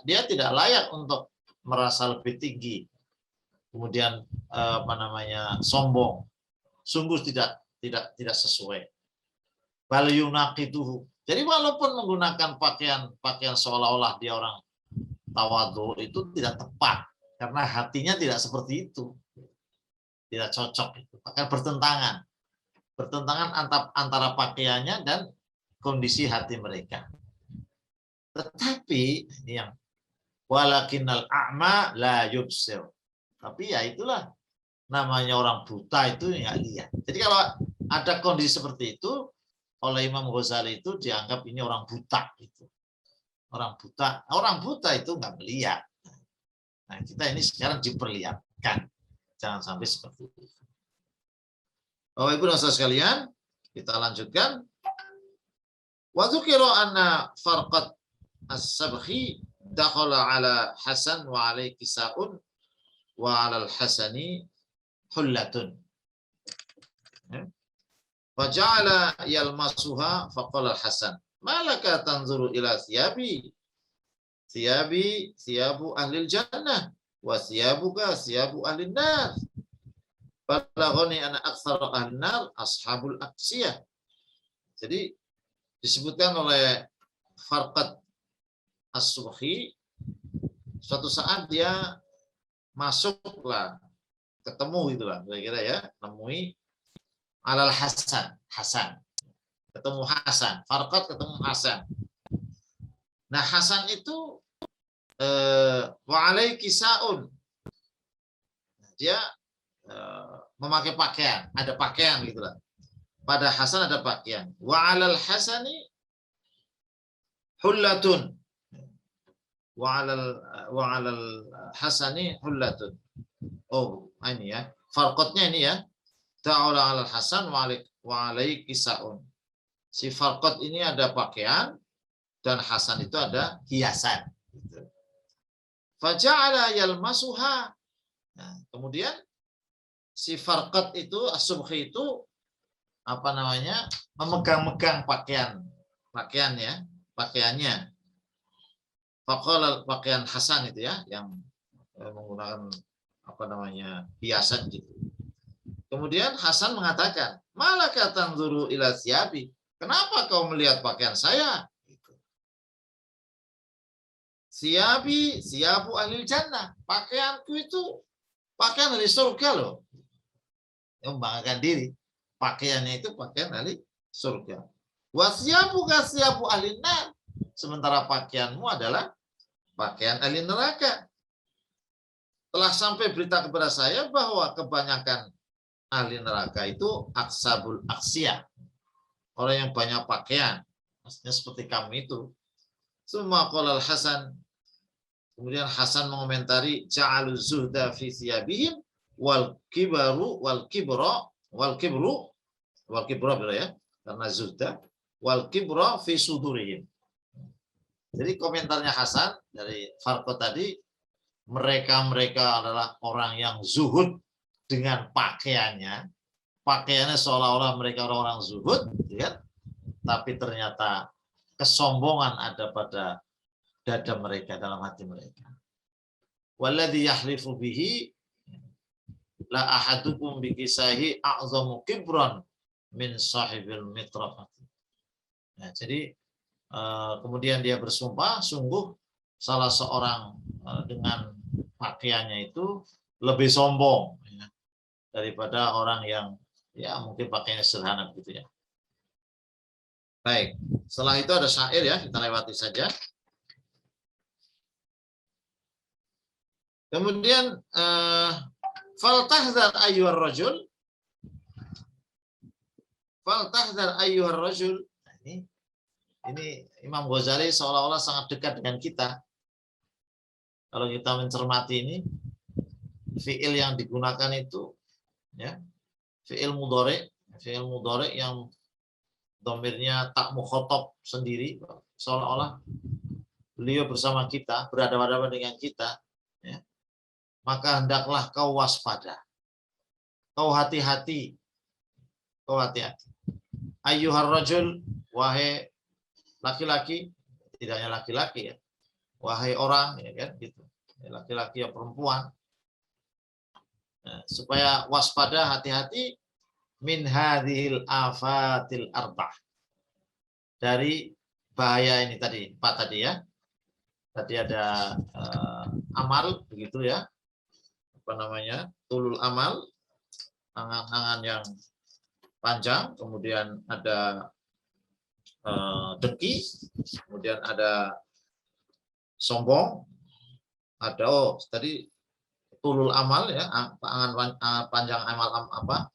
dia tidak layak untuk merasa lebih tinggi. Kemudian sombong. Sungguh tidak sesuai. Bal yunaqiduhu. Jadi walaupun menggunakan pakaian seolah-olah dia orang tawadhu itu tidak tepat karena hatinya tidak seperti itu. Tidak cocok itu. Bahkan bertentangan antara pakaiannya dan kondisi hati mereka. Tetapi yang walakinnal a'ma la yubsir. Tapi ya itulah namanya orang buta itu nggak lihat. Jadi kalau ada kondisi seperti itu oleh Imam Ghazali itu dianggap ini orang buta gitu. Orang buta itu nggak melihat. Nah, kita ini sekarang diperlihatkan. Jangan sampai seperti itu. Bapak Ibu dan saudara sekalian, kita lanjutkan. Wa dzukira anna farqat as-sabghi dakhala ala Hasan wa alaihi kisa'un wa 'alal Hasani hullatun. Faja'ala yalmasuha faqala al-Hasan malaka tanzuru ila thiyabi thiyabu ahli jannah wa thiyabuka thiyabu ahli nar balaghani ana aktsara ahli nar ashabul aqsiyah. Jadi disebutkan oleh Farqat As-Subhi, suatu saat dia masuklah, ketemu gitulah kira-kira ya, nemui alal Hasan. Ketemu Hasan, Farqat ketemu Hasan. Nah, Hasan itu wa alaihi kisa'un. Dia memakai pakaian, ada pakaian gitulah. Pada Hasan ada pakaian. Wa alal Hasani hullatun. Wa alal Hasani hullatun. Oh, ini ya. Farqatnya ini ya. Ta'ala alal Hasan wa alaihi kisa'un. Si Farqat ini ada pakaian dan Hasan itu ada hiasan. Faja'ala yalmasuha. Nah, kemudian si Farqat itu, As-Subhi itu memegang-megang pakaiannya. Faqala pakaian Hasan itu ya, yang menggunakan hiasan gitu. Kemudian Hasan mengatakan, malaka tanzuru ila thiyabi. Kenapa kau melihat pakaian saya? Thiyabu ahli jannah. Pakaianku itu pakaian dari surga loh. Yang membanggakan diri. Pakaiannya itu pakaian dari surga. Wa thiyabuka thiyabu ahli nar. Sementara pakaianmu adalah pakaian ahli neraka. Telah sampai berita kepada saya bahwa kebanyakan ahli neraka itu aksabul aksiyah. Orang yang banyak pakaian. Maksudnya seperti kami itu. Summa qala Hasan. Kemudian Hasan mengomentari ja'alu zuhda fi thiyabihim wal kibru ya. Karena zuhda wal kibra fi sudurihim. Jadi komentarnya Hasan dari Farqat tadi, mereka adalah orang yang zuhud dengan pakaiannya seolah-olah mereka orang-orang zuhud, ya, tapi ternyata kesombongan ada pada dada mereka, dalam hati mereka. Walladzi yahlifu bihi la ahadukum bikisahi a'zamu kibran min sahibil mitrafati. Nah, jadi kemudian dia bersumpah, sungguh salah seorang dengan pakaiannya itu lebih sombong ya, daripada orang yang ya mungkin pakaiannya sederhana begitu ya. Baik, setelah itu ada syair ya, kita lewati saja. Kemudian faltahdhar ayyuhar rajul, faltahdhar ayyuhar rajul. Nah, ini Imam Ghazali seolah-olah sangat dekat dengan kita. Kalau kita mencermati ini, fiil yang digunakan itu ya, fiil mudhari yang dhamirnya tak mukhatab sendiri, seolah-olah beliau bersama kita, berhadapan-hadapan dengan kita, ya. Maka hendaklah kau waspada, kau hati-hati, ayyuhar rajul, wahai laki-laki, tidak hanya laki-laki ya, wahai orang, ya kan, gitu, laki-laki ya perempuan, nah, supaya waspada, hati-hati min hadhil afatil arba'ah, dari bahaya ini tadi, 4 tadi ya. Tadi ada amal begitu ya. Apa namanya? Tulul amal, angan-angan yang panjang, kemudian ada dengki, kemudian ada sombong, ada tadi tulul amal ya, panjang amal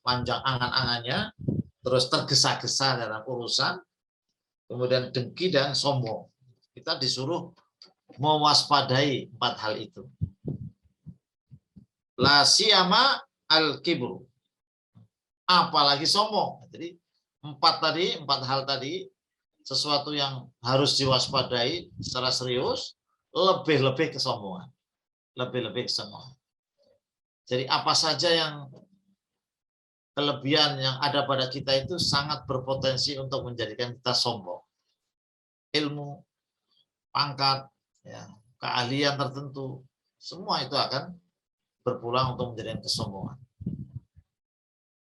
panjang angan-angannya, terus tergesa-gesa dalam urusan, kemudian dengki dan sombong. Kita disuruh mewaspadai 4 hal itu. La siyama al-kibru, apalagi sombong. Jadi 4 hal tadi sesuatu yang harus diwaspadai secara serius, lebih-lebih kesombongan. Lebih-lebih kesombongan. Jadi apa saja yang kelebihan yang ada pada kita itu sangat berpotensi untuk menjadikan kita sombong. Ilmu, pangkat, ya, keahlian tertentu, semua itu akan berpulang untuk menjadikan kesombongan.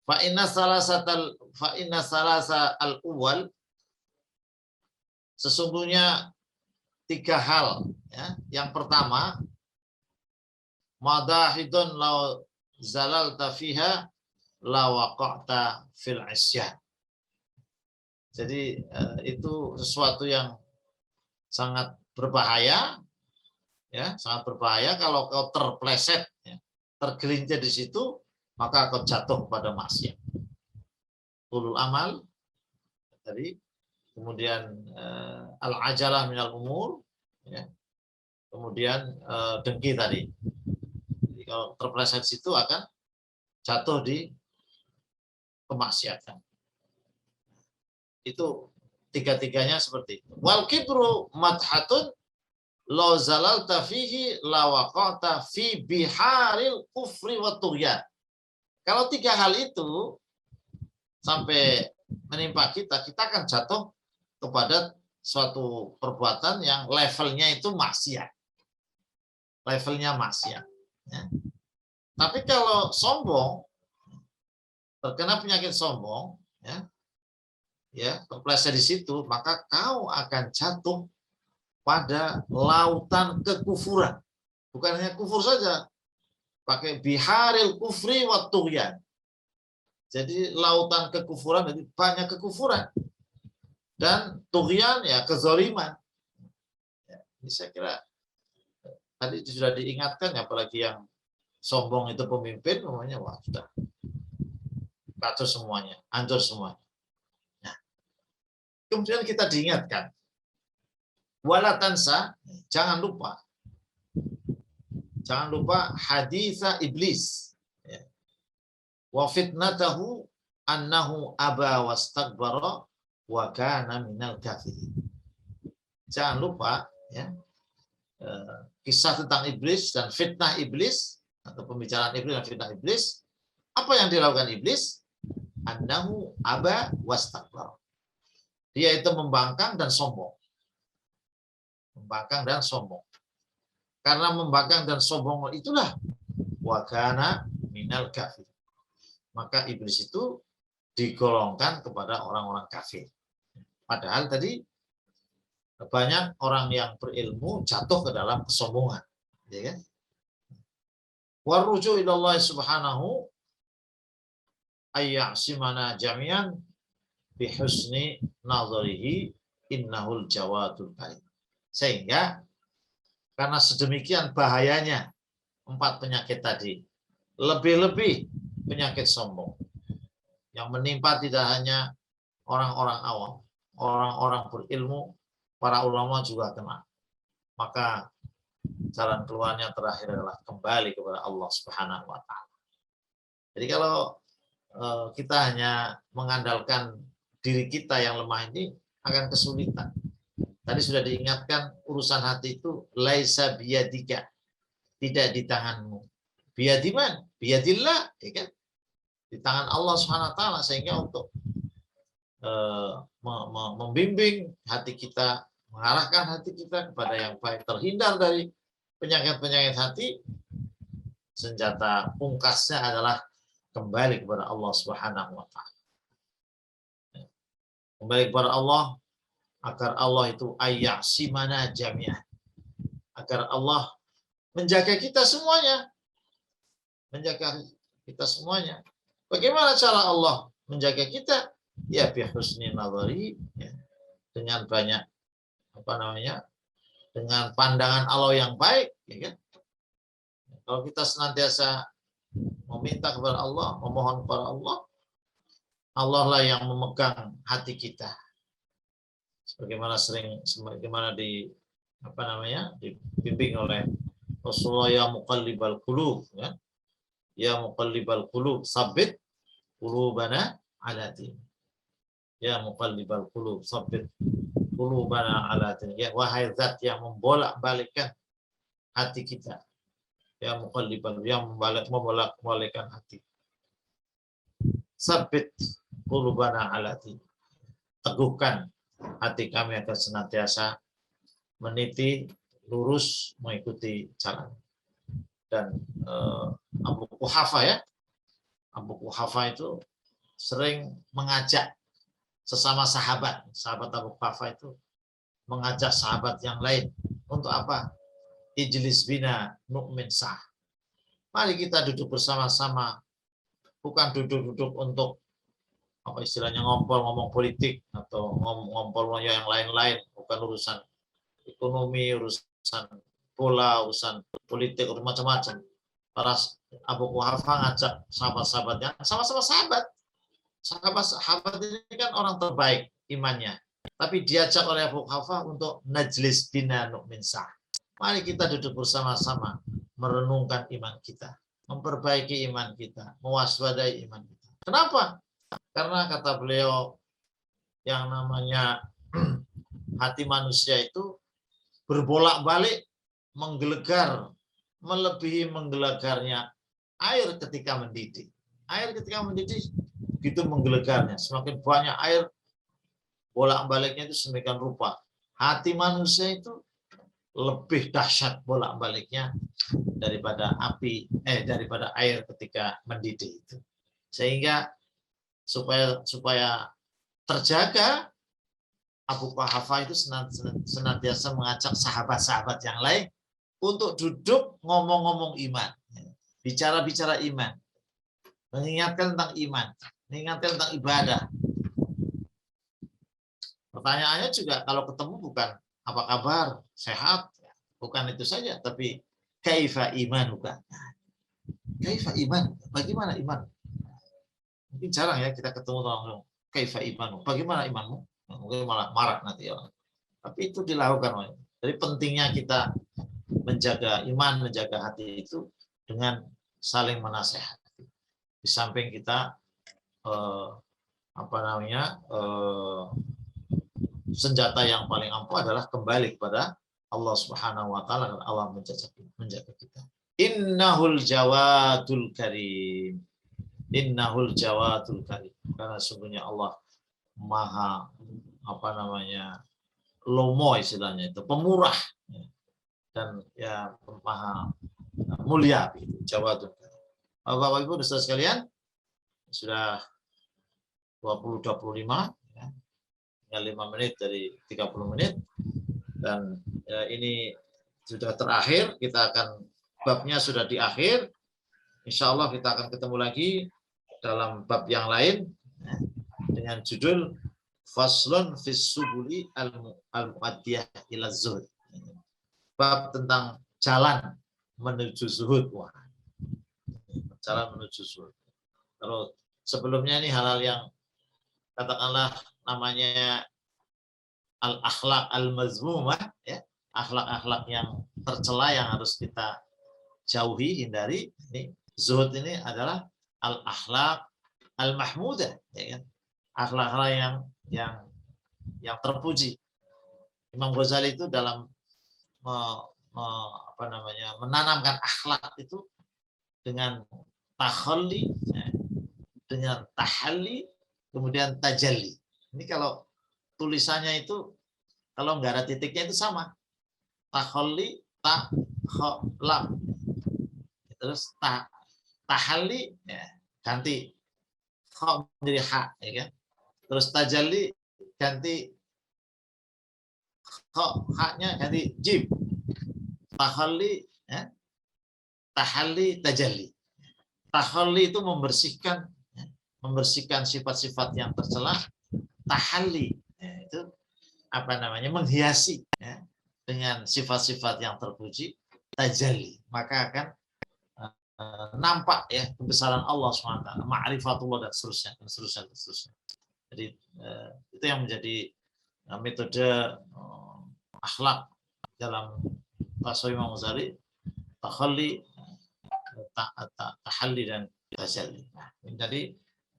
Fa inna salasa al-awwal, sesungguhnya 3 hal ya. Yang pertama, madahidun law zalalta fiha la waqa'ta fil isyan. Jadi itu sesuatu yang sangat berbahaya ya, sangat berbahaya kalau kau terpleset ya, tergelincir di situ, maka kau jatuh pada maksiat. Tulul amal tadi, kemudian al-ajalah minal umur ya. Kemudian dengki tadi. Jadi kalau terpleset situ akan jatuh di kemaksiatan. Itu 3-tiganya seperti itu. Wal kibru madhatun law zalalta fihi la waqa'ta fi biharil kufri wa tughyan. Kalau 3 hal itu sampai menimpa kita, kita akan jatuh kepada suatu perbuatan yang levelnya itu maksiat. Levelnya maksiat. Ya. Tapi kalau sombong, terkena penyakit sombong, ya, terpleset di situ, maka kau akan jatuh pada lautan kekufuran. Bukan hanya kufur saja, pakai biharil kufri wa tughyan. Jadi lautan kekufuran, jadi banyak kekufuran. Dan tughyan ya kezaliman. Ya, ini saya kira tadi sudah diingatkan, apalagi yang sombong itu pemimpin, namanya wah sudah kacau semuanya, hancur semuanya. Nah, kemudian kita diingatkan, wala tansa, jangan lupa haditha iblis, ya. Wa fitnatahu annahu aba wastakbara wa kana minal kafirin. Jangan lupa ya, kisah tentang iblis dan fitnah iblis, atau pembicaraan iblis dan fitnah iblis. Apa yang dilakukan iblis? Annahu aba wastakbara. Dia itu membangkang dan sombong. Membangkang dan sombong. Karena membangkang dan sombong itulah wa kana minal kafir. Maka iblis itu digolongkan kepada orang-orang kafir. Padahal tadi banyak orang yang berilmu jatuh ke dalam kesombongan, ya kan? Waruju ilallah subhanahu ayyasimana jami'an bihusni nazarihi innahul jawadul karim. Sehingga karena sedemikian bahayanya 4 penyakit tadi, lebih-lebih penyakit sombong yang menimpa tidak hanya orang-orang awam, orang-orang berilmu, para ulama juga kena. Maka jalan keluarnya terakhir adalah kembali kepada Allah Subhanahu wa taala. Jadi kalau kita hanya mengandalkan diri kita yang lemah ini akan kesulitan. Tadi sudah diingatkan urusan hati itu laisa biyadika, tidak di tanganmu. Biyadiman, biyadillah, ya kan? Di tangan Allah Subhanahu wa taala, sehingga untuk membimbing hati kita, mengarahkan hati kita kepada yang baik, terhindar dari penyakit-penyakit hati, senjata pungkasnya adalah kembali kepada Allah Subhanahu wa taala. Kembali kepada Allah agar Allah itu ayyasimana jami'ah. Agar Allah menjaga kita semuanya. Menjaga kita semuanya. Bagaimana cara Allah menjaga kita? Ya bihusni nazari, ya, dengan banyak dengan pandangan Allah yang baik, ya kan? Kalau kita senantiasa meminta kepada Allah, memohon kepada Allah, Allah lah yang memegang hati kita. Sebagaimana dibimbing oleh Rasulullah, ya muqallibal qulub, ya. Ya muqallibal qulub, tsabbit qulubana ala din. Ya muqallibal qulub, tsabbit qulubana ala din. Ya wahai zat yang membolak-balikkan hati kita. Ya muqallibal, yang membolak-balikkan hati. Tsabbit qulubana ala din. Teguhkan hati kami agar senantiasa meniti lurus mengikuti jalan. Dan Abu Quhafa itu sering mengajak sesama sahabat Abu Quhafa itu mengajak sahabat yang lain untuk apa? Ijlis bina nu'min sah. Mari kita duduk bersama-sama, bukan duduk-duduk untuk apa istilahnya ngomong politik atau ngompol yang lain-lain, bukan urusan ekonomi, urusan bola, urusan politik, urusan macam-macam. Para Abu Quhafa ngajak sahabat-sahabatnya, sama-sama sahabat. Sahabat ini kan orang terbaik imannya. Tapi diajak oleh Abu Quhafa untuk najlis bina nu'min sah. Mari kita duduk bersama-sama, merenungkan iman kita, memperbaiki iman kita, mewaspadai iman kita. Kenapa? Karena kata beliau, yang namanya hati manusia itu berbolak-balik, menggelegar, melebihi menggelegarnya air ketika mendidih. Air ketika mendidih begitu menggelegarnya. Semakin banyak air, bolak-baliknya itu sedemikian rupa. Hati manusia itu lebih dahsyat bolak-baliknya daripada daripada air ketika mendidih itu. Sehingga supaya terjaga, Abu Quhafa itu senantiasa mengajak sahabat-sahabat yang lain untuk duduk ngomong-ngomong iman, bicara-bicara iman, mengingatkan tentang iman, mengingatkan tentang ibadah. Pertanyaannya juga kalau ketemu bukan apa kabar, sehat, bukan itu saja, tapi kaifa imanuka. Kaifa iman, bagaimana iman? Mungkin jarang ya kita ketemu orang kaifa imanu, bagaimana imanmu? Mungkin malah marah nanti ya. Tapi itu dilakukan. Jadi pentingnya kita menjaga iman, menjaga hati itu dengan saling menasehati. Di samping kita senjata yang paling ampuh adalah kembali kepada Allah Subhanahu wa taala, dan Allah menjaga kita. Innahul jawadul karim. Innahul jawadul karim. Karena sungguhnya Allah maha lomo istilahnya itu, pemurah dan ya maha mulia itu, jawadul karim. Bapak Ibu saudara sekalian, sudah 20.25 ya. tinggal 5 menit dari 30 menit. Dan ini sudah terakhir, kita akan babnya sudah di akhir. Insya Allah kita akan ketemu lagi dalam bab yang lain dengan judul Faslun fis subuli al-mu'addiyah ila zuhud. Bab tentang jalan menuju zuhud. Wah, jalan menuju zuhud. Kalau sebelumnya ini hal-hal yang katakanlah namanya al-akhlak al-mazmumah, ya, akhlak-akhlak yang tercela yang harus kita jauhi, hindari. Ini zuhud ini adalah al-akhlak al-mahmudah, ya kan? Akhlak-akhlak yang terpuji. Imam Ghazali itu dalam menanamkan akhlak itu dengan takhalli, ya, dengan tahalli, kemudian tajalli. Ini kalau tulisannya itu kalau nggak ada titiknya itu sama. Takhalli, takhallam. Terus tahalli, ya, ganti kha menjadi ha, ya kan? Terus tajalli ganti kha, ha-nya ganti jim. Tahalli, ya, tahalli, tajalli. Tahalli itu membersihkan, ya, membersihkan sifat-sifat yang tercela. Tahalli, ya, itu menghiasi, ya, dengan sifat-sifat yang terpuji. Tajalli, maka akan nampak, ya, kebesaran Allah SWT, ma'rifatullah dan seterusnya, dan seterusnya, dan seterusnya. Jadi itu yang menjadi metode akhlak dalam tasawuf Imam Ghazali, takhalli, tahalli dan tajalli. Jadi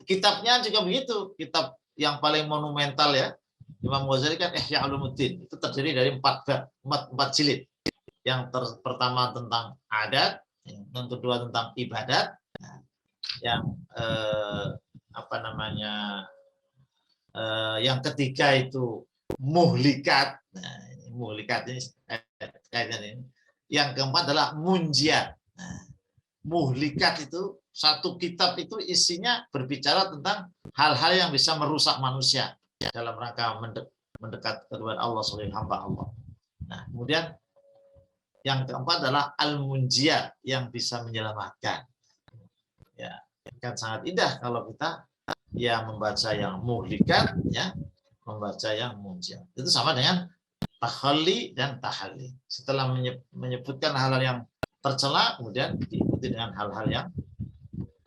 kitabnya juga begitu, kitab yang paling monumental, ya, Imam Ghazali kan Ihya Ulumuddin, itu terdiri dari 4 jilid. Yang pertama tentang adat, yang kedua tentang ibadat, yang yang ketiga itu muhlikat. Nah, muhlikat ini kaitan ini. Yang keempat adalah munjiat. Nah, muhlikat itu satu kitab itu isinya berbicara tentang hal-hal yang bisa merusak manusia dalam rangka mendekat kepada Allah sebagai hamba Allah. Nah, kemudian yang keempat adalah al-munjiat yang bisa menyelamatkan. Ya, kan sangat indah kalau kita ya membaca yang muhlikat, ya, membaca yang munjiat. Itu sama dengan takhalli dan tahalli. Setelah menyebutkan hal-hal yang tercela, kemudian diikuti dengan hal-hal yang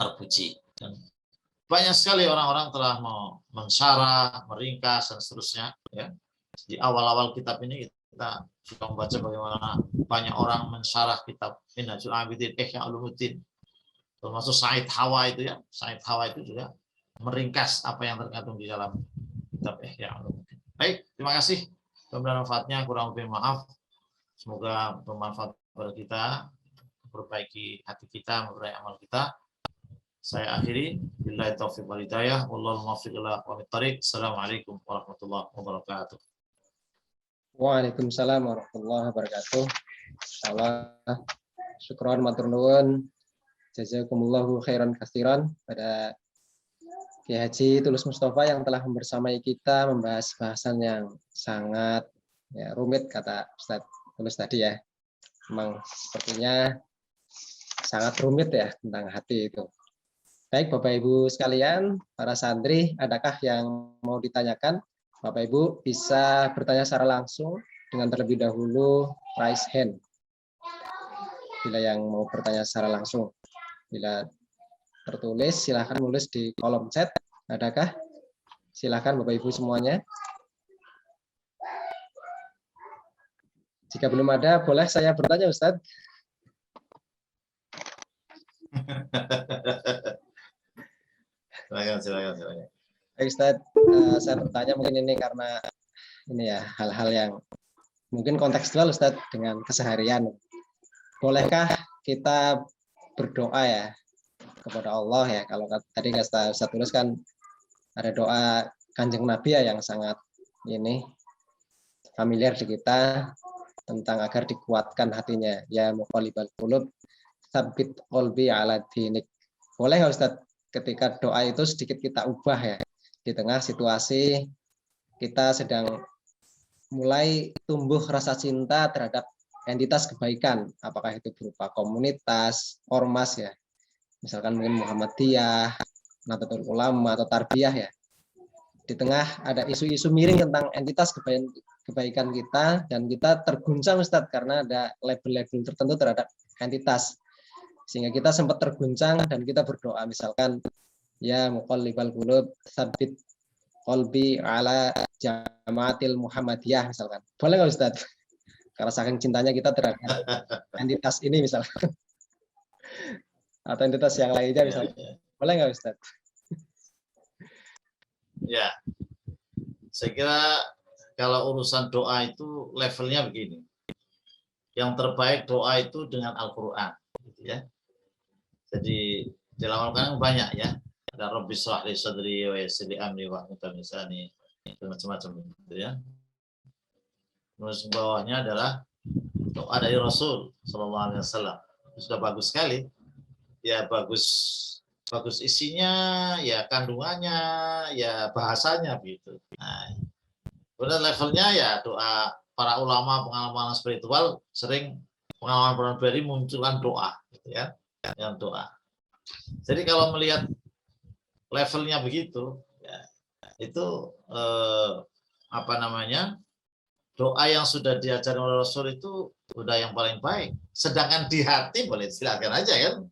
terpuji. Dan banyak sekali orang-orang telah mensyarah, meringkas dan seterusnya, ya. Di awal-awal kitab ini kita sudah membaca bagaimana banyak orang mensyarah kitab Minhajul Abidin, Ihya Ulumuddin, termasuk Said Hawa itu, ya. Said Hawa itu juga meringkas apa yang terkandung di dalam kitab Ihya Ulumuddin. Baik, terima kasih. Semoga manfaatnya, kurang lebih maaf. Semoga bermanfaat pada kita, memperbaiki hati kita, memperbaiki amal kita. Saya akhiri. Billahi taufiq wal hidayah. Wallahu muwaffiq ila aqwamit thariq. Assalamualaikum warahmatullahi wabarakatuh. Waalaikumsalam warahmatullahi wabarakatuh. Insyaallah. Syukron matur nuwun. Jazakumullahu khairan katsiran pada Kiai Haji Tulus Mustafa yang telah membersamai kita membahas bahasan yang sangat, ya, rumit, kata Ustadz Tulus tadi, ya. Memang sepertinya sangat rumit, ya, tentang hati itu. Baik Bapak Ibu sekalian, para santri, adakah yang mau ditanyakan? Bapak Ibu bisa bertanya secara langsung dengan terlebih dahulu raise hand. Bila yang mau bertanya secara langsung. Bila tertulis, silahkan nulis di kolom chat. Adakah? Silahkan Bapak Ibu semuanya. Jika belum ada, boleh saya bertanya, Ustadz? Silakan. Baik, Ustadz, saya bertanya mungkin ini karena ini, ya, hal-hal yang mungkin kontekstual, Ustadz, dengan keseharian. Bolehkah kita berdoa, ya, kepada Allah, ya? Kalau tadi Ustadz tulis kan ada doa Kanjeng Nabi, ya, yang sangat ini familiar di kita tentang agar dikuatkan hatinya, ya muqallibal qulub tsabbit qalbi ala dinik. Boleh nggak Ustadz ketika doa itu sedikit kita ubah, ya, di tengah situasi kita sedang mulai tumbuh rasa cinta terhadap entitas kebaikan, apakah itu berupa komunitas, ormas ya, misalkan mungkin Muhammadiyah, Nahdlatul Ulama atau Tarbiyah ya. Di tengah ada isu-isu miring tentang entitas kebaikan kita, dan kita terguncang Ustadz karena ada label-label tertentu terhadap entitas, sehingga kita sempat terguncang dan kita berdoa misalkan ya muqallibal qulub tsabbit qalbi ala jamaatil Muhammadiyah misalkan. Boleh nggak Ustadz? Karena saking cintanya kita terhadap entitas ini misalkan. Atau entitas yang lainnya misalkan. Boleh nggak Ustadz? Ya, saya kira kalau urusan doa itu levelnya begini. Yang terbaik doa itu dengan Al-Quran. Gitu ya. Jadi dalam Al-Quran banyak ya. Ada Rabbi shrah li sadri wa yassir li amri wahlul lisani dan macam-macam gitu ya. Terus bawahnya adalah doa dari Rasul Sallallahu Alaihi Wasallam. Sudah bagus sekali. Ya bagus isinya, ya kandungannya, ya bahasanya gitu. Nah, kemudian levelnya ya doa para ulama pengalaman spiritual sering pengalaman pribadi munculkan doa, gitu ya, yang doa. Jadi kalau melihat levelnya begitu, ya, itu apa namanya? Doa yang sudah diajarkan oleh Rasul itu sudah yang paling baik. Sedangkan di hati boleh silakan aja kan.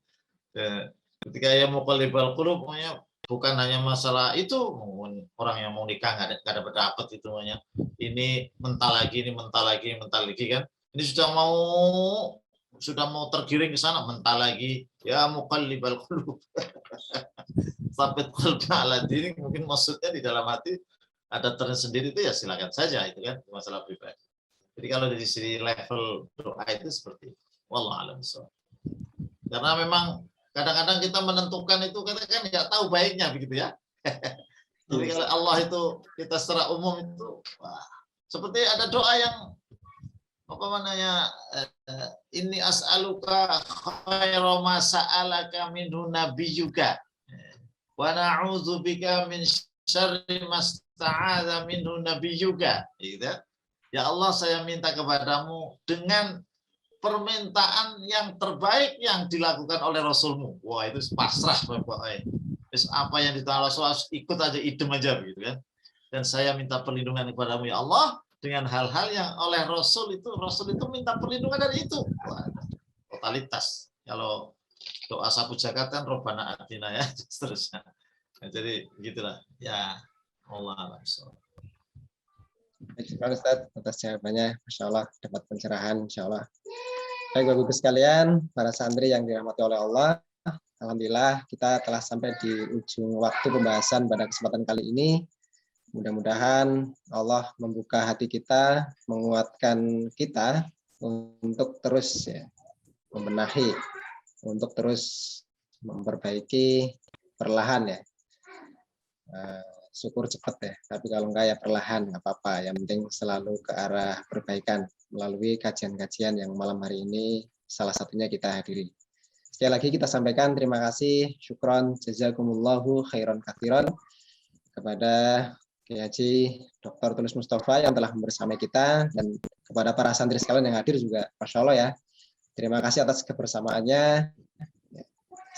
Ketika yang muqallibal qulub bukan hanya masalah itu, orang yang mau nikah nggak ada pendapat itu namanya. Ini mental lagi kan. Ini sudah mau tergiring ke sana, mental lagi. Ya muqallibal qulub. Sampai qalbi ala dini, mungkin maksudnya di dalam hati ada tersendiri itu ya silakan saja itu kan masalah pribadi. Jadi kalau dari sisi level doa itu seperti itu. Wallahu a'lam bishawab. Karena memang kadang-kadang kita menentukan itu kita kan nggak tahu baiknya begitu ya. Jadi kalau Allah itu kita secara umum itu seperti ada doa yang apa namanya inni as'aluka khairu ma sa'alaka minhu nabiyyuka wa na'udzubika min syarri ma sta'adza minhu nabiyyuka gitu. Ya Allah, saya minta kepadamu dengan permintaan yang terbaik yang dilakukan oleh Rasulmu. Wah, itu pasrah Bapak. Apa yang ditanya Rasul ikut aja, idem aja begitu kan. Dan saya minta perlindungan kepadamu ya Allah dengan hal-hal yang oleh Rasul itu minta perlindungan dari itu. Wah, totalitas. Kalau doa sapu jagat kan Robbana atina ya seterusnya. Nah, jadi gitulah. Ya Allah. Terima kasih Ustaz atas jawabannya. Masya Allah dapat pencerahan Insya Allah. Baik Bapak Ibu sekalian, para santri yang dirahmati oleh Allah, alhamdulillah kita telah sampai di ujung waktu pembahasan pada kesempatan kali ini. Mudah-mudahan Allah membuka hati kita, menguatkan kita untuk terus ya, membenahi, untuk terus memperbaiki perlahan ya. Syukur cepat ya, tapi kalau enggak ya perlahan, nggak apa-apa. Yang penting selalu ke arah perbaikan melalui kajian-kajian yang malam hari ini salah satunya kita hadiri. Sekali lagi kita sampaikan terima kasih, syukron, jazakumullahu khairan katsiran kepada Kiai Haji Dr. Tulus Mustafa yang telah bersama kita, dan kepada para santri sekalian yang hadir juga, Masya Allah ya. Terima kasih atas kebersamaannya,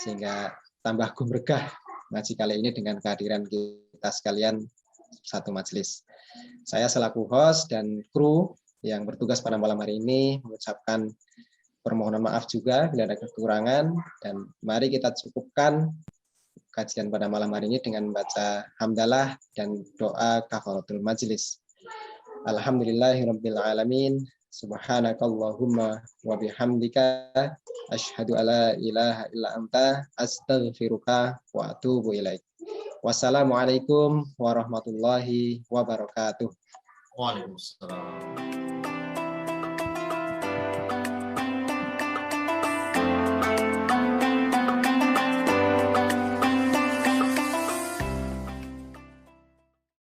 sehingga tambah gumregah ngaji kali ini dengan kehadiran kita sekalian satu majelis. Saya selaku host dan kru yang bertugas pada malam hari ini mengucapkan permohonan maaf juga bila ada kekurangan, dan mari kita cukupkan kajian pada malam hari ini dengan membaca hamdalah dan doa kafaratul majelis. Alhamdulillahirabbil alamin. Subhanakallahumma wa bihamdika asyhadu alla ilaha illa anta astaghfiruka wa atubu ilaik. Wassalamualaikum warahmatullahi wabarakatuh. Waalaikumsalam.